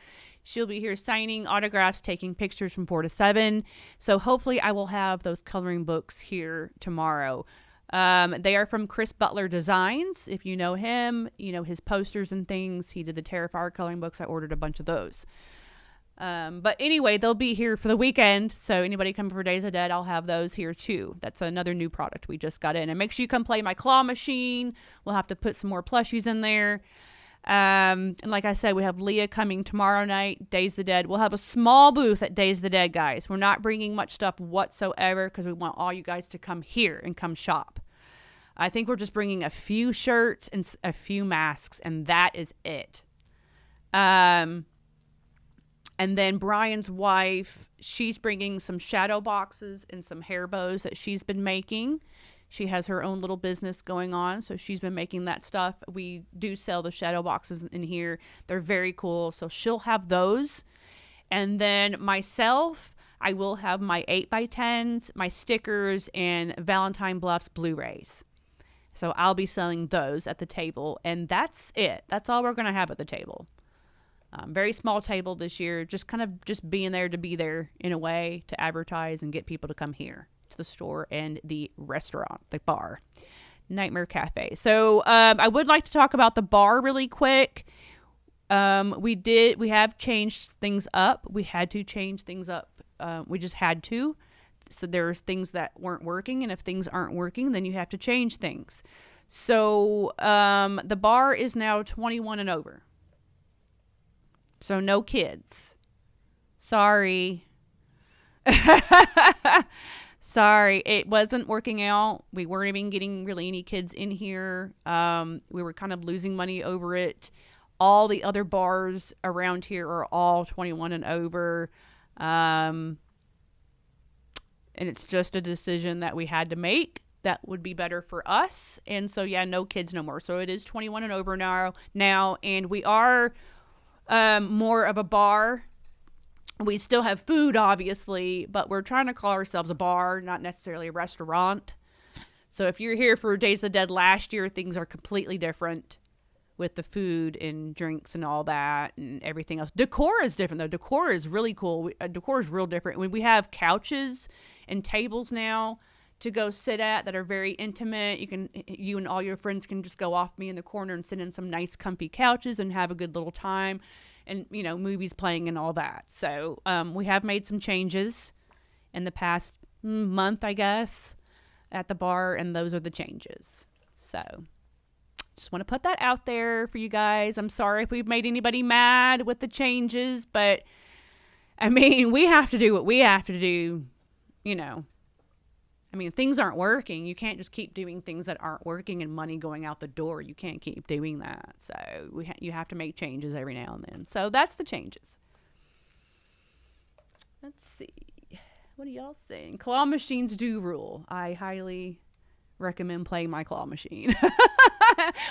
She'll be here signing autographs, taking pictures from 4 to 7. So hopefully I will have those coloring books here tomorrow. They are from Chris Butler Designs. If you know him, you know his posters and things. He did the Terrifier coloring books. I ordered a bunch of those. But anyway, they'll be here for the weekend. So anybody coming for Days of Dead, I'll have those here too. That's another new product we just got in. And make sure you come play my claw machine. We'll have to put some more plushies in there. And like I said, we have Leah coming tomorrow night, Days of the Dead. We'll have a small booth at Days of the Dead, guys. We're not bringing much stuff whatsoever because we want all you guys to come here and come shop. I think we're just bringing a few shirts and a few masks, and that is it. And then Brian's wife, she's bringing some shadow boxes and some hair bows that she's been making. She has her own little business going on, so she's been making that stuff. We do sell the shadow boxes in here. They're very cool, so she'll have those. And then myself, I will have my 8x10s, my stickers, and Valentine Bluffs Blu-rays. So I'll be selling those at the table, and that's it. That's all we're going to have at the table. Very small table this year, just kind of just being there to be there in a way to advertise and get people to come here to the store and the restaurant, the bar, Nightmare Cafe. So I would like to talk about the bar really quick. We have changed things up. We had to change things up. We just had to. So there's things that weren't working, and if things aren't working, then you have to change things. So the bar is now 21 and over. So no kids. Sorry. Sorry, it wasn't working out. We weren't even getting really any kids in here. We were kind of losing money over it. All the other bars around here are all 21 and over. And it's just a decision that we had to make that would be better for us. And so, yeah, no kids no more. So it is 21 and over now, and we are more of a bar. We still have food, obviously, but we're trying to call ourselves a bar, not necessarily a restaurant. So if you're here for Days of the Dead last year, things are completely different with the food and drinks and all that and everything else. Decor is different, though. Decor is really cool. Decor is real different. When we have couches and tables now to go sit at that are very intimate. You and all your friends can just go off me in the corner and sit in some nice comfy couches and have a good little time, and movies playing and all that. So we have made some changes in the past month, I guess, at the bar, and those are the changes. So just want to put that out there for you guys. I'm sorry if we've made anybody mad with the changes, but I mean, we have to do what we have to do, I mean, things aren't working. You can't just keep doing things that aren't working and money going out the door. You can't keep doing that. So you have to make changes every now and then. So that's the changes. Let's see. What are y'all saying? Claw machines do rule. I highly recommend playing my claw machine.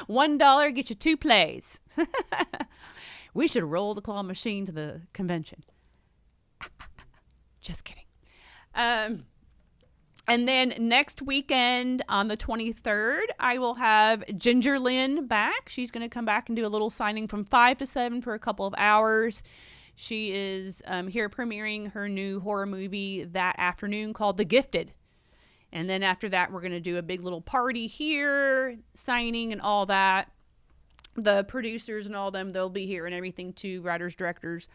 $1 get you 2 plays. We should roll the claw machine to the convention. Just kidding. And then next weekend on the 23rd, I will have Ginger Lynn back. She's going to come back and do a little signing from 5 to 7 for a couple of hours. She is here premiering her new horror movie that afternoon called The Gifted. And then after that, we're going to do a big little party here, signing and all that. The producers and all them, they'll be here and everything too, writers, directors.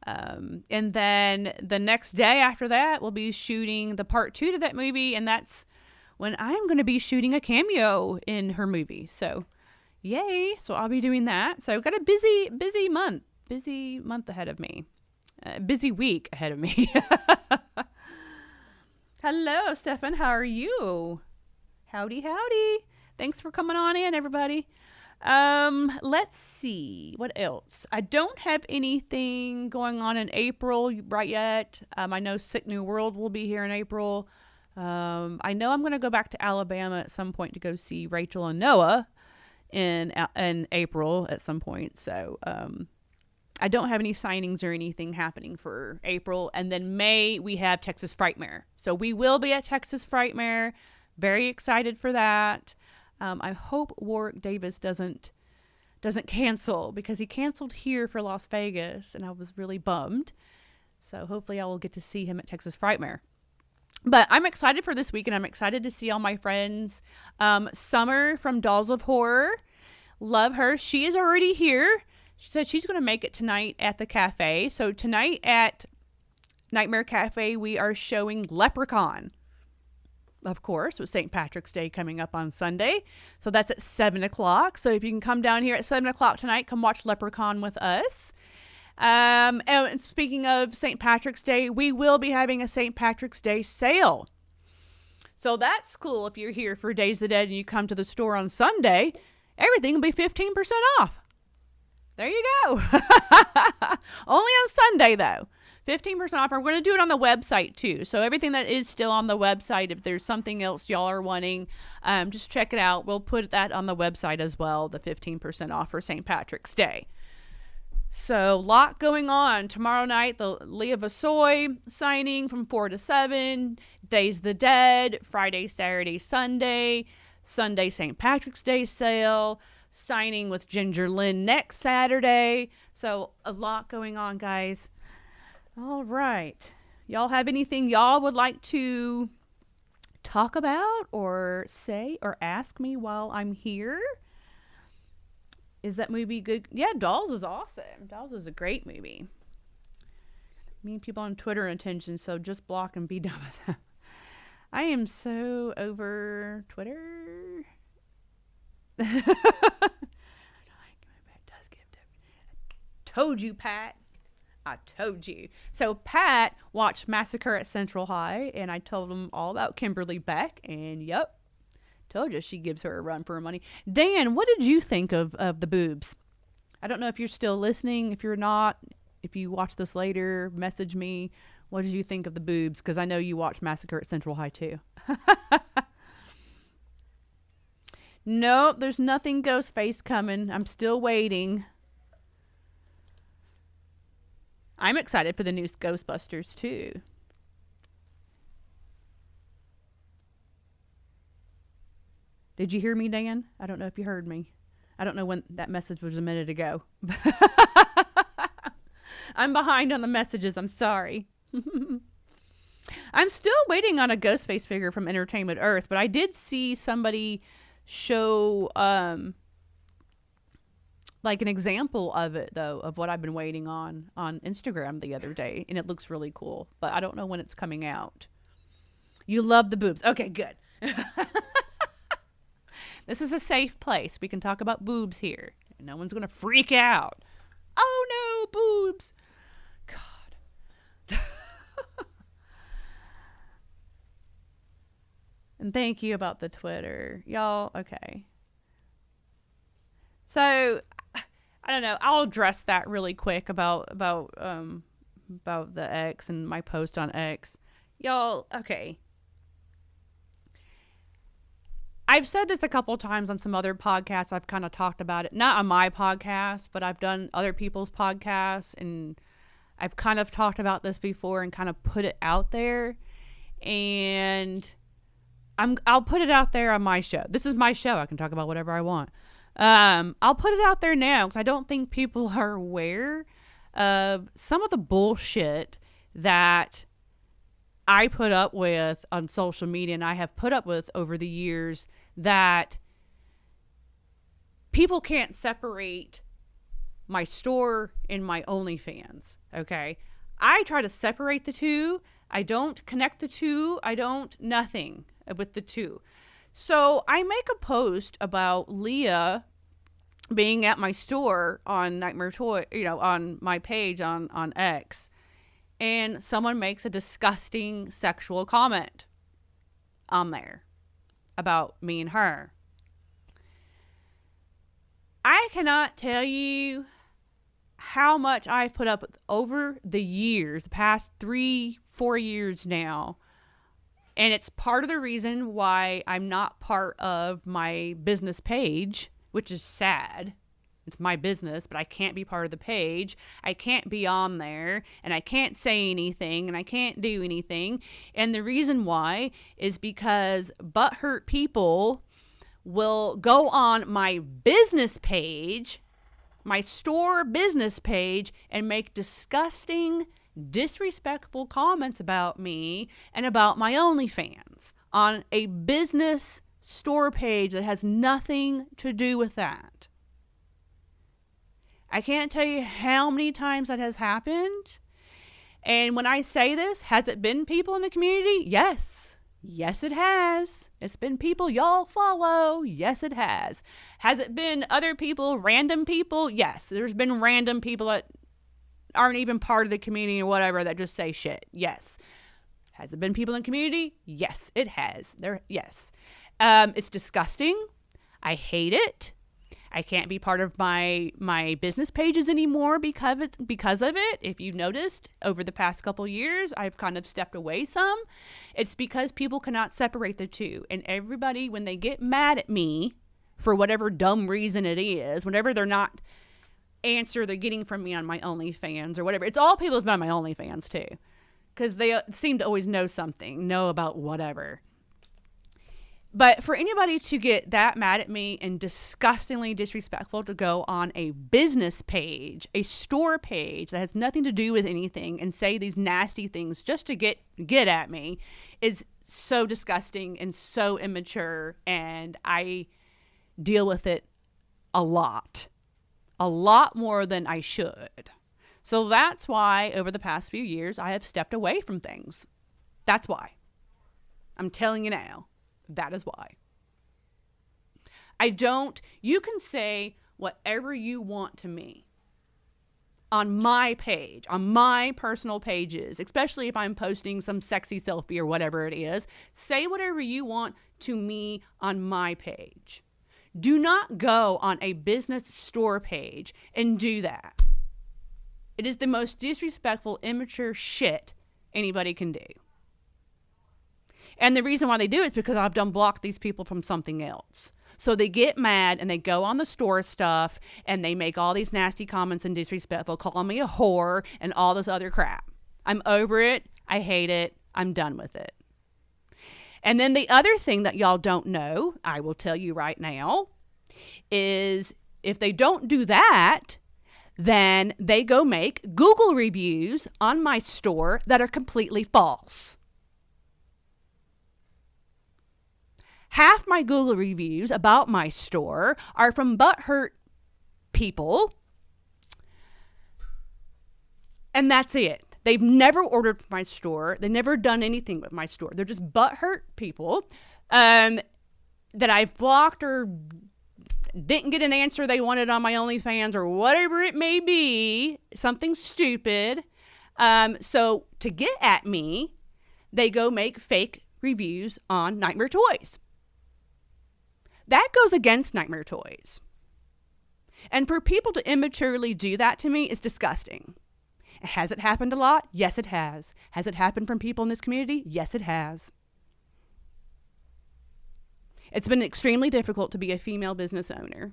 And then the next day after that, we'll be shooting the part 2 to that movie. And that's when I'm going to be shooting a cameo in her movie. So yay. So I'll be doing that. So I've got a busy month ahead of me, busy week ahead of me. Hello, Stefan. How are you? Howdy. Thanks for coming on in, everybody. Let's see what else. I don't have anything going on in April right yet. I know Sick New World will be here in April. I know I'm going to go back to Alabama at some point to go see Rachel and Noah in April at some point. So, I don't have any signings or anything happening for April. And then May, we have Texas Frightmare. So we will be at Texas Frightmare. Very excited for that. I hope Warwick Davis doesn't cancel, because he canceled here for Las Vegas, and I was really bummed. So hopefully I will get to see him at Texas Frightmare. But I'm excited for this week, and I'm excited to see all my friends. Summer from Dolls of Horror. Love her. She is already here. She said she's going to make it tonight at the cafe. So tonight at Nightmare Cafe, we are showing Leprechaun. Of course, with St. Patrick's Day coming up on Sunday. So that's at 7 o'clock. So if you can come down here at 7 o'clock tonight, come watch Leprechaun with us. And speaking of St. Patrick's Day, we will be having a St. Patrick's Day sale. So that's cool. If you're here for Days of the Dead and you come to the store on Sunday, everything will be 15% off. There you go. Only on Sunday, though. 15% off. We're going to do it on the website, too. So everything that is still on the website, if there's something else y'all are wanting, just check it out. We'll put that on the website as well, the 15% off for St. Patrick's Day. So, a lot going on. Tomorrow night, the Leah Vasoy signing from 4 to 7. Days of the Dead. Friday, Saturday, Sunday. Sunday, St. Patrick's Day sale. Signing with Ginger Lynn next Saturday. So a lot going on, guys. All right. Y'all have anything y'all would like to talk about or say or ask me while I'm here? Is that movie good? Yeah, Dolls is awesome. Dolls is a great movie. Me people on Twitter attention, so just block and be done with them. I am so over Twitter. Told you, Pat. I told you. So Pat watched Massacre at Central High, and I told him all about Kimberly Beck, and yep, told you she gives her a run for her money. Dan, what did you think of the boobs? I don't know if you're still listening. If you're not, if you watch this later, message me. What did you think of the boobs? Because I know you watched Massacre at Central High too. Nope, there's nothing Ghostface coming. I'm still waiting. I'm excited for the new Ghostbusters too. Did you hear me, Dan? I don't know if you heard me. I don't know when that message was a minute ago. I'm behind on the messages. I'm sorry. I'm still waiting on a Ghostface figure from Entertainment Earth, but I did see somebody show like an example of it, though, of what I've been waiting on Instagram the other day, and it looks really cool, but I don't know when it's coming out. You love the boobs. Okay, good. This is a safe place. We can talk about boobs here. No one's going to freak out. Oh, no, boobs. God. And thank you about the Twitter. Y'all, okay. So, I don't know. I'll address that really quick about the X and my post on X. Y'all, okay. I've said this a couple times on some other podcasts. I've kind of talked about it. Not on my podcast, but I've done other people's podcasts. And I've kind of talked about this before and kind of put it out there. And I'll put it out there on my show. This is my show. I can talk about whatever I want. I'll put it out there now because I don't think people are aware of some of the bullshit that I put up with on social media and I have put up with over the years, that people can't separate my store and my OnlyFans. Okay. I try to separate the two. I don't connect the two. I don't nothing with the two. So I make a post about Leah being at my store on Nightmare Toy, on my page on X. And someone makes a disgusting sexual comment on there about me and her. I cannot tell you how much I've put up with over the years, the past 3-4 years now. And it's part of the reason why I'm not part of my business page, which is sad. It's my business, but I can't be part of the page. I can't be on there, and I can't say anything, and I can't do anything. And the reason why is because butthurt people will go on my business page, my store business page, and make disgusting, disrespectful comments about me and about my OnlyFans on a business store page that has nothing to do with that. I can't tell you how many times that has happened. And when I say this, has it been people in the community? Yes. Yes, it has. It's been people y'all follow. Yes, it has. Has it been other people, random people? Yes. There's been random people that aren't even part of the community or whatever that just say shit. Yes. Has it been people in the community? Yes, it has. Yes. It's disgusting. I hate it. I can't be part of my business pages anymore because of it. If you've noticed, over the past couple years, I've kind of stepped away some. It's because people cannot separate the two. And everybody, when they get mad at me for whatever dumb reason it is, whenever they're not answer they're getting from me on my OnlyFans or whatever, it's all people that's been on my OnlyFans too. Because they seem to always know something, know about whatever. But for anybody to get that mad at me and disgustingly disrespectful to go on a business page, a store page that has nothing to do with anything and say these nasty things just to get at me is so disgusting and so immature, and I deal with it a lot more than I should. So that's why over the past few years I have stepped away from things. That's why. I'm telling you now. That is why. You can say whatever you want to me on my page, on my personal pages, especially if I'm posting some sexy selfie or whatever it is. Say whatever you want to me on my page. Do not go on a business store page and do that. It is the most disrespectful, immature shit anybody can do. And the reason why they do it is because I've done blocked these people from something else. So they get mad and they go on the store stuff and they make all these nasty comments and disrespectful, calling me a whore and all this other crap. I'm over it. I hate it. I'm done with it. And then the other thing that y'all don't know, I will tell you right now, is if they don't do that, then they go make Google reviews on my store that are completely false. Half my Google reviews about my store are from butthurt people, and that's it. They've never ordered from my store. They've never done anything with my store. They're just butthurt people that I've blocked or didn't get an answer they wanted on my OnlyFans or whatever it may be. Something stupid. So to get at me, they go make fake reviews on Nightmare Toys. That goes against Nightmare Toys. And for people to immaturely do that to me is disgusting. Has it happened a lot? Yes, it has. Has it happened from people in this community? Yes, it has. It's been extremely difficult to be a female business owner,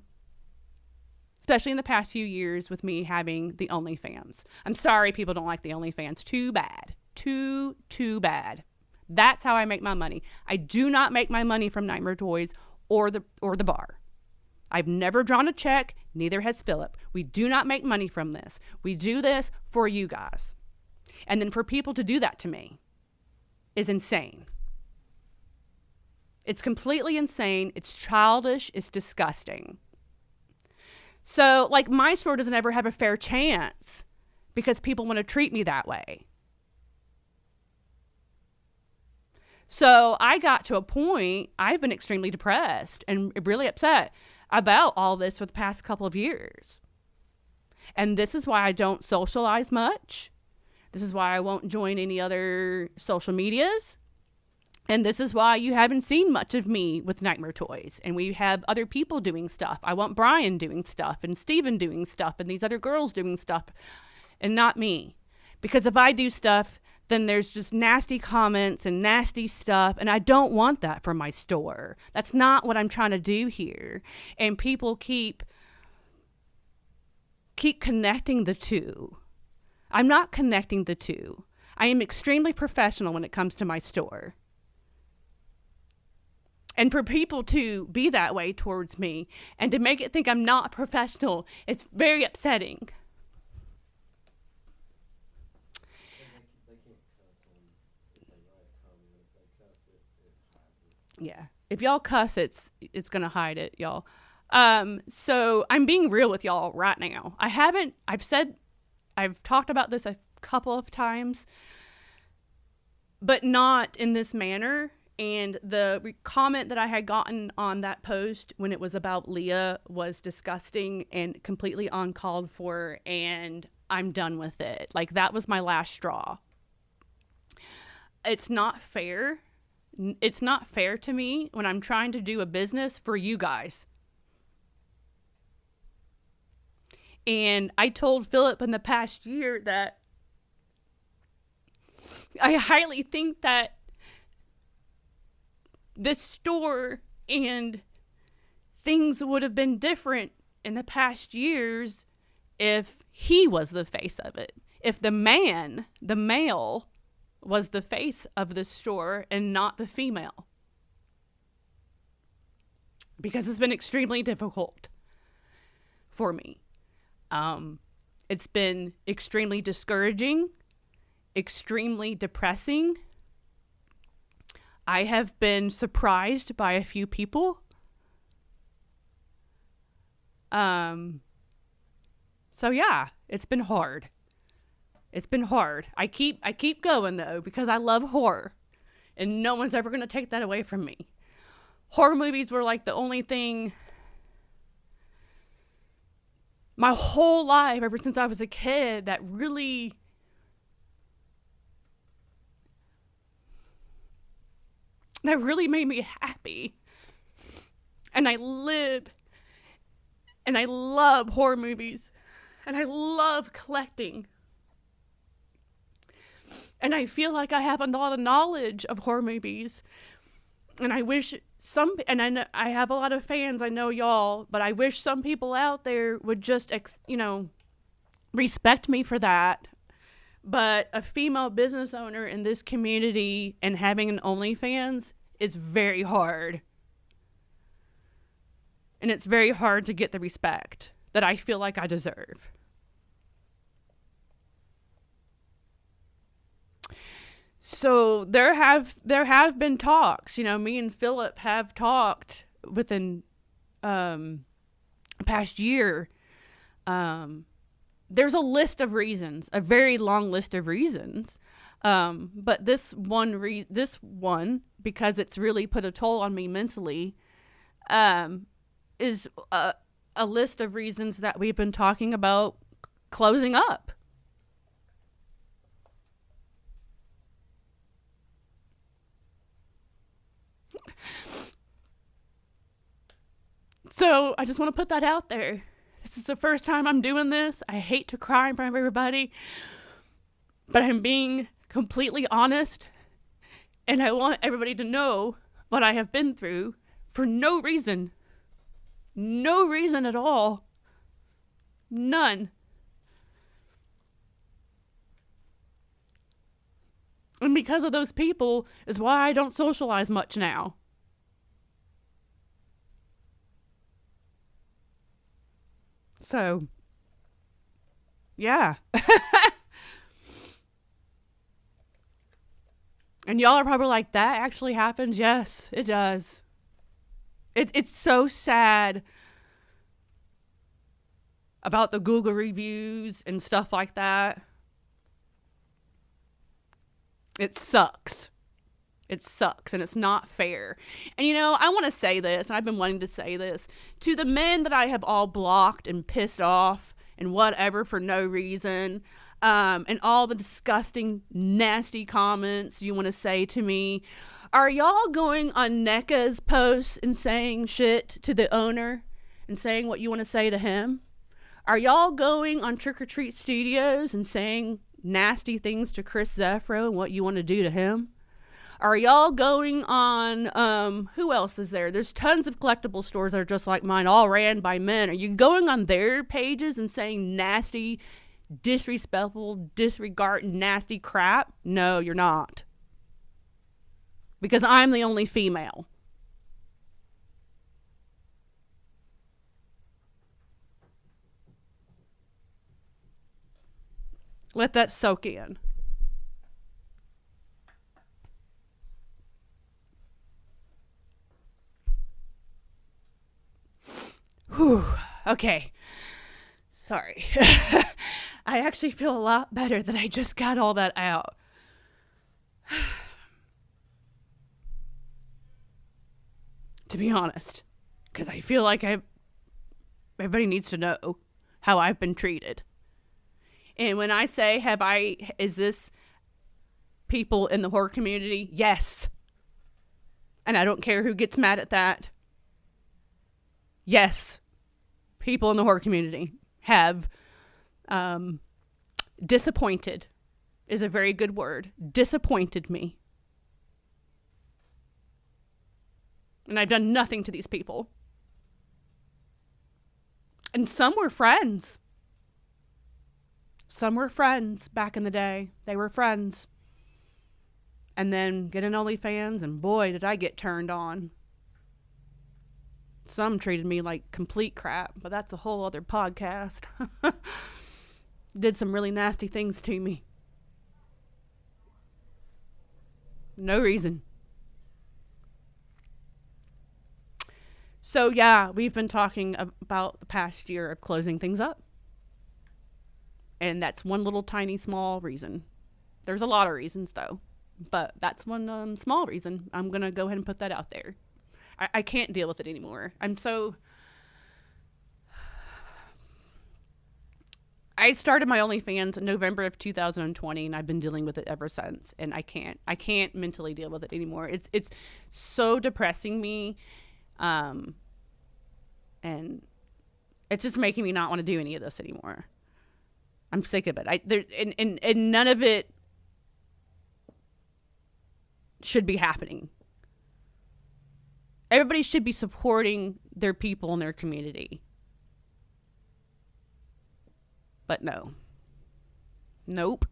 especially in the past few years with me having the OnlyFans. I'm sorry people don't like the OnlyFans. Too bad. Too bad. That's how I make my money. I do not make my money from Nightmare Toys or the bar. I've never drawn a check, neither has Philip. We do not make money from this. We do this for you guys. And then for people to do that to me is insane. It's completely insane. It's childish. It's disgusting. So, like, my store doesn't ever have a fair chance because people want to treat me that way. So I got to a point, I've been extremely depressed and really upset about all this for the past couple of years. And this is why I don't socialize much. This is why I won't join any other social medias. And this is why you haven't seen much of me with Nightmare Toys. And we have other people doing stuff. I want Brian doing stuff and Steven doing stuff and these other girls doing stuff and not me. Because if I do stuff, then there's just nasty comments and nasty stuff, and I don't want that for my store. That's not what I'm trying to do here. And people keep connecting the two. I'm not connecting the two. I am extremely professional when it comes to my store. And for people to be that way towards me and to make it think I'm not professional, it's very upsetting. Yeah. If y'all cuss, it's going to hide it, y'all. So I'm being real with y'all right now. I've talked about this a couple of times, but not in this manner. And the comment that I had gotten on that post when it was about Leah was disgusting and completely uncalled for, and I'm done with it. Like, that was my last straw. It's not fair. It's not fair to me when I'm trying to do a business for you guys. And I told Philip in the past year that I highly think that this store and things would have been different in the past years if he was the face of it. If the male, was the face of the store and not the female. Because it's been extremely difficult for me. It's been extremely discouraging, extremely depressing. I have been surprised by a few people. So yeah, it's been hard. It's been hard. I keep going though because I love horror, and no one's ever going to take that away from me. Horror movies were like the only thing my whole life ever since I was a kid that really made me happy. And I live and I love horror movies. And I love collecting. And I feel like I have a lot of knowledge of horror movies. And I wish and I know I have a lot of fans, I know y'all, but I wish some people out there would just, respect me for that. But a female business owner in this community and having an OnlyFans is very hard. And it's very hard to get the respect that I feel like I deserve. So there have been talks, me and Philip have talked within past year. There's a list of reasons, a very long list of reasons. But this one, because it's really put a toll on me mentally, is a list of reasons that we've been talking about closing up. So I just want to put that out there. This is the first time I'm doing this. I hate to cry in front of everybody, but I'm being completely honest, and I want everybody to know what I have been through for no reason. No reason at all. None. And because of those people is why I don't socialize much now. So, yeah. And y'all are probably like, that actually happens? Yes, it does. It's so sad about the Google reviews and stuff like that. It sucks. It sucks, and it's not fair. And I want to say this, and I've been wanting to say this, to the men that I have all blocked and pissed off and whatever for no reason, and all the disgusting, nasty comments you want to say to me. Are y'all going on NECA's posts and saying shit to the owner and saying what you want to say to him? Are y'all going on Trick or Treat Studios and saying nasty things to Chris Zeffro and what you want to do to him? Are y'all going on, who else is there? There's tons of collectible stores that are just like mine, all ran by men. Are you going on their pages and saying nasty, disrespectful, disregarding, nasty crap? No, you're not. Because I'm the only female. Let that soak in. Whew. Okay. Sorry. I actually feel a lot better that I just got all that out. To be honest. Because I feel like everybody needs to know how I've been treated. And when I say, is this people in the horror community? Yes. And I don't care who gets mad at that. Yes. People in the horror community have disappointed is a very good word. Disappointed me. And I've done nothing to these people. And some were friends. Some were friends back in the day. They were friends. And then get an OnlyFans, and boy, did I get turned on. Some treated me like complete crap, but that's a whole other podcast. Did some really nasty things to me. No reason. So yeah, we've been talking about the past year of closing things up. And that's one little tiny small reason. There's a lot of reasons though, but that's one small reason. I'm going to go ahead and put that out there. I can't deal with it anymore. I started my OnlyFans in November of 2020, and I've been dealing with it ever since. And I can't mentally deal with it anymore. It's so depressing me. And it's just making me not want to do any of this anymore. I'm sick of it. And none of it should be happening. Everybody should be supporting their people in their community. But no. Nope.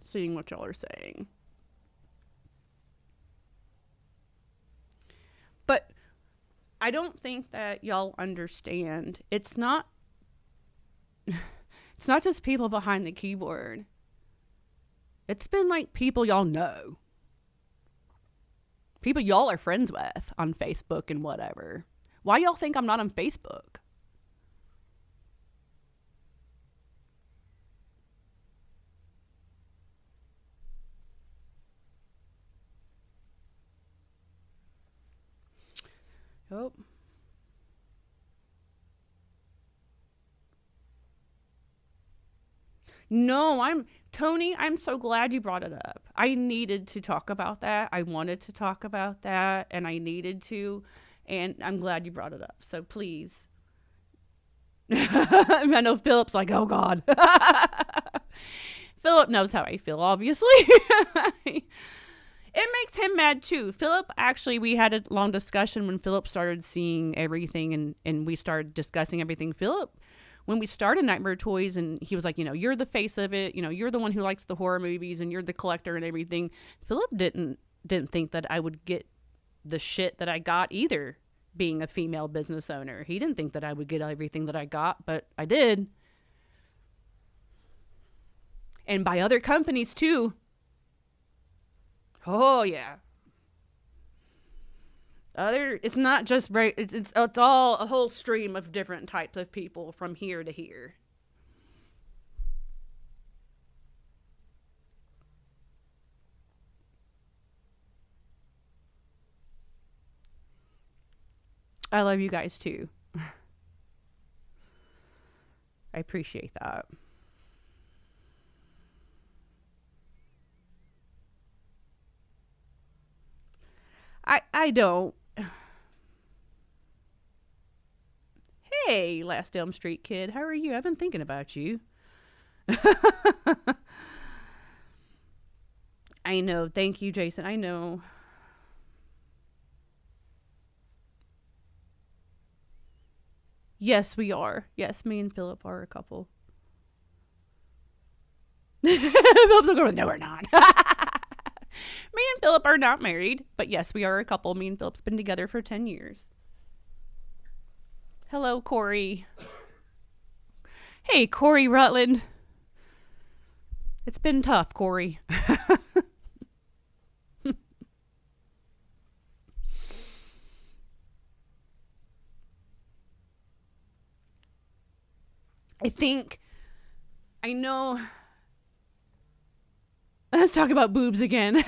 Seeing what y'all are saying. But I don't think that y'all understand. It's not just people behind the keyboard. It's been like people y'all know. People y'all are friends with on Facebook and whatever. Why y'all think I'm not on Facebook? Oh. No, Tony, I'm so glad you brought it up. I needed to talk about that. I wanted to talk about that, and I needed to, and I'm glad you brought it up. So please. I know Philip's like, oh God. Philip knows how I feel, obviously. It makes him mad too. Philip, actually, we had a long discussion when Philip started seeing everything and we started discussing everything. Philip, when we started Nightmare Toys, and he was like, you're the face of it. You're the one who likes the horror movies and you're the collector and everything. Philip didn't think that I would get the shit that I got either, being a female business owner. He didn't think that I would get everything that I got, but I did. And by other companies too. Oh yeah. It's not just it's all a whole stream of different types of people from here to here. I love you guys too. I appreciate that. I don't. Hey, Last Elm Street kid, how are you? I've been thinking about you. I know. Thank you, Jason. I know. Yes, we are. Yes, me and Philip are a couple. Philip's going, no, we're not. Me and Philip are not married, but yes, we are a couple. Me and Philip's been together for 10 years. Hello, Corey. Hey, Corey Rutland. It's been tough, Corey. I know. Let's talk about boobs again.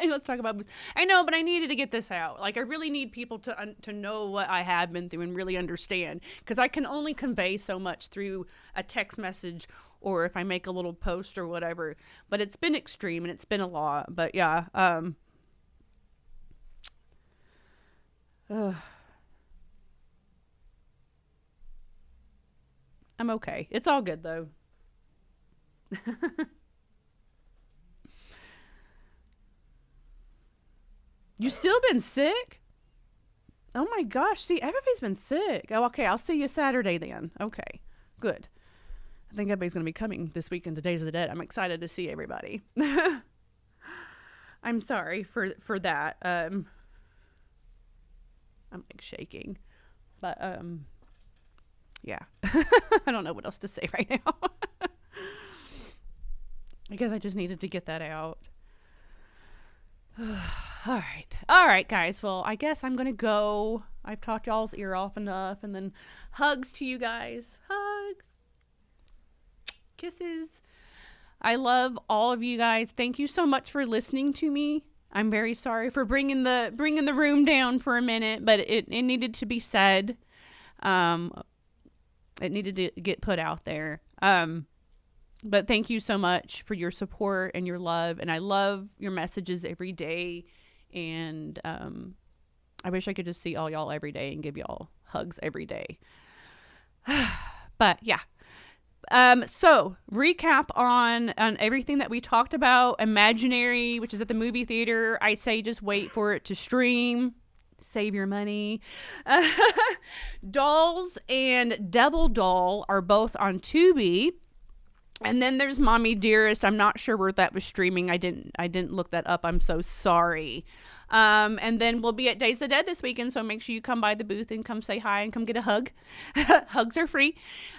Let's talk about boobs. I know, but I needed to get this out. Like, I really need people to know what I have been through and really understand. Because I can only convey so much through a text message or if I make a little post or whatever. But it's been extreme and it's been a lot. But yeah. I'm okay. It's all good, though. You still been sick? Oh my gosh. See, everybody's been sick. Oh, okay. I'll see you Saturday then. Okay. Good. I think everybody's going to be coming this weekend to Days of the Dead. I'm excited to see everybody. I'm sorry for that. I'm like shaking. But yeah. I don't know what else to say right now. I guess I just needed to get that out. All right, guys. Well, I guess I'm going to go. I've talked y'all's ear off enough. And then hugs to you guys. Hugs. Kisses. I love all of you guys. Thank you so much for listening to me. I'm very sorry for bringing the room down for a minute, but it needed to be said. It needed to get put out there. But thank you so much for your support and your love. And I love your messages every day. And I wish I could just see all y'all every day and give y'all hugs every day. But yeah. So recap on everything that we talked about. Imaginary, which is at the movie theater. I say just wait for it to stream. Save your money. Dolls and Devil Doll are both on Tubi. And then there's Mommy Dearest. I'm not sure where that was streaming. I didn't look that up. I'm so sorry. And then we'll be at Days of the Dead this weekend, so make sure you come by the booth and come say hi and come get a hug. Hugs are free.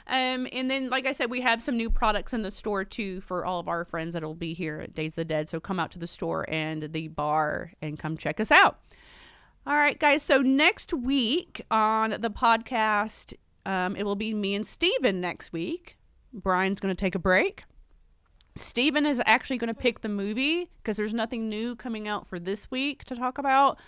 And then, like I said, we have some new products in the store too for all of our friends that will be here at Days of the Dead. So come out to the store and the bar and come check us out. All right, guys. So next week on the podcast, it will be me and Steven next week. Brian's going to take a break. Steven is actually going to pick the movie because there's nothing new coming out for this week to talk about.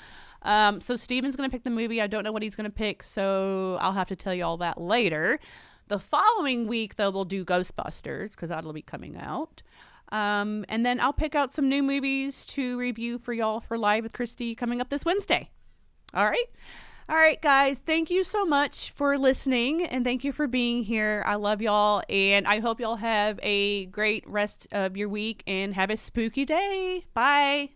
So Steven's going to pick the movie. I don't know what he's going to pick, so I'll have to tell you all that later. The following week, though, we'll do Ghostbusters because that'll be coming out. And then I'll pick out some new movies to review for y'all for Live with Kristy coming up this Wednesday. All right? All right, guys, thank you so much for listening, and thank you for being here. I love y'all, and I hope y'all have a great rest of your week and have a spooky day. Bye.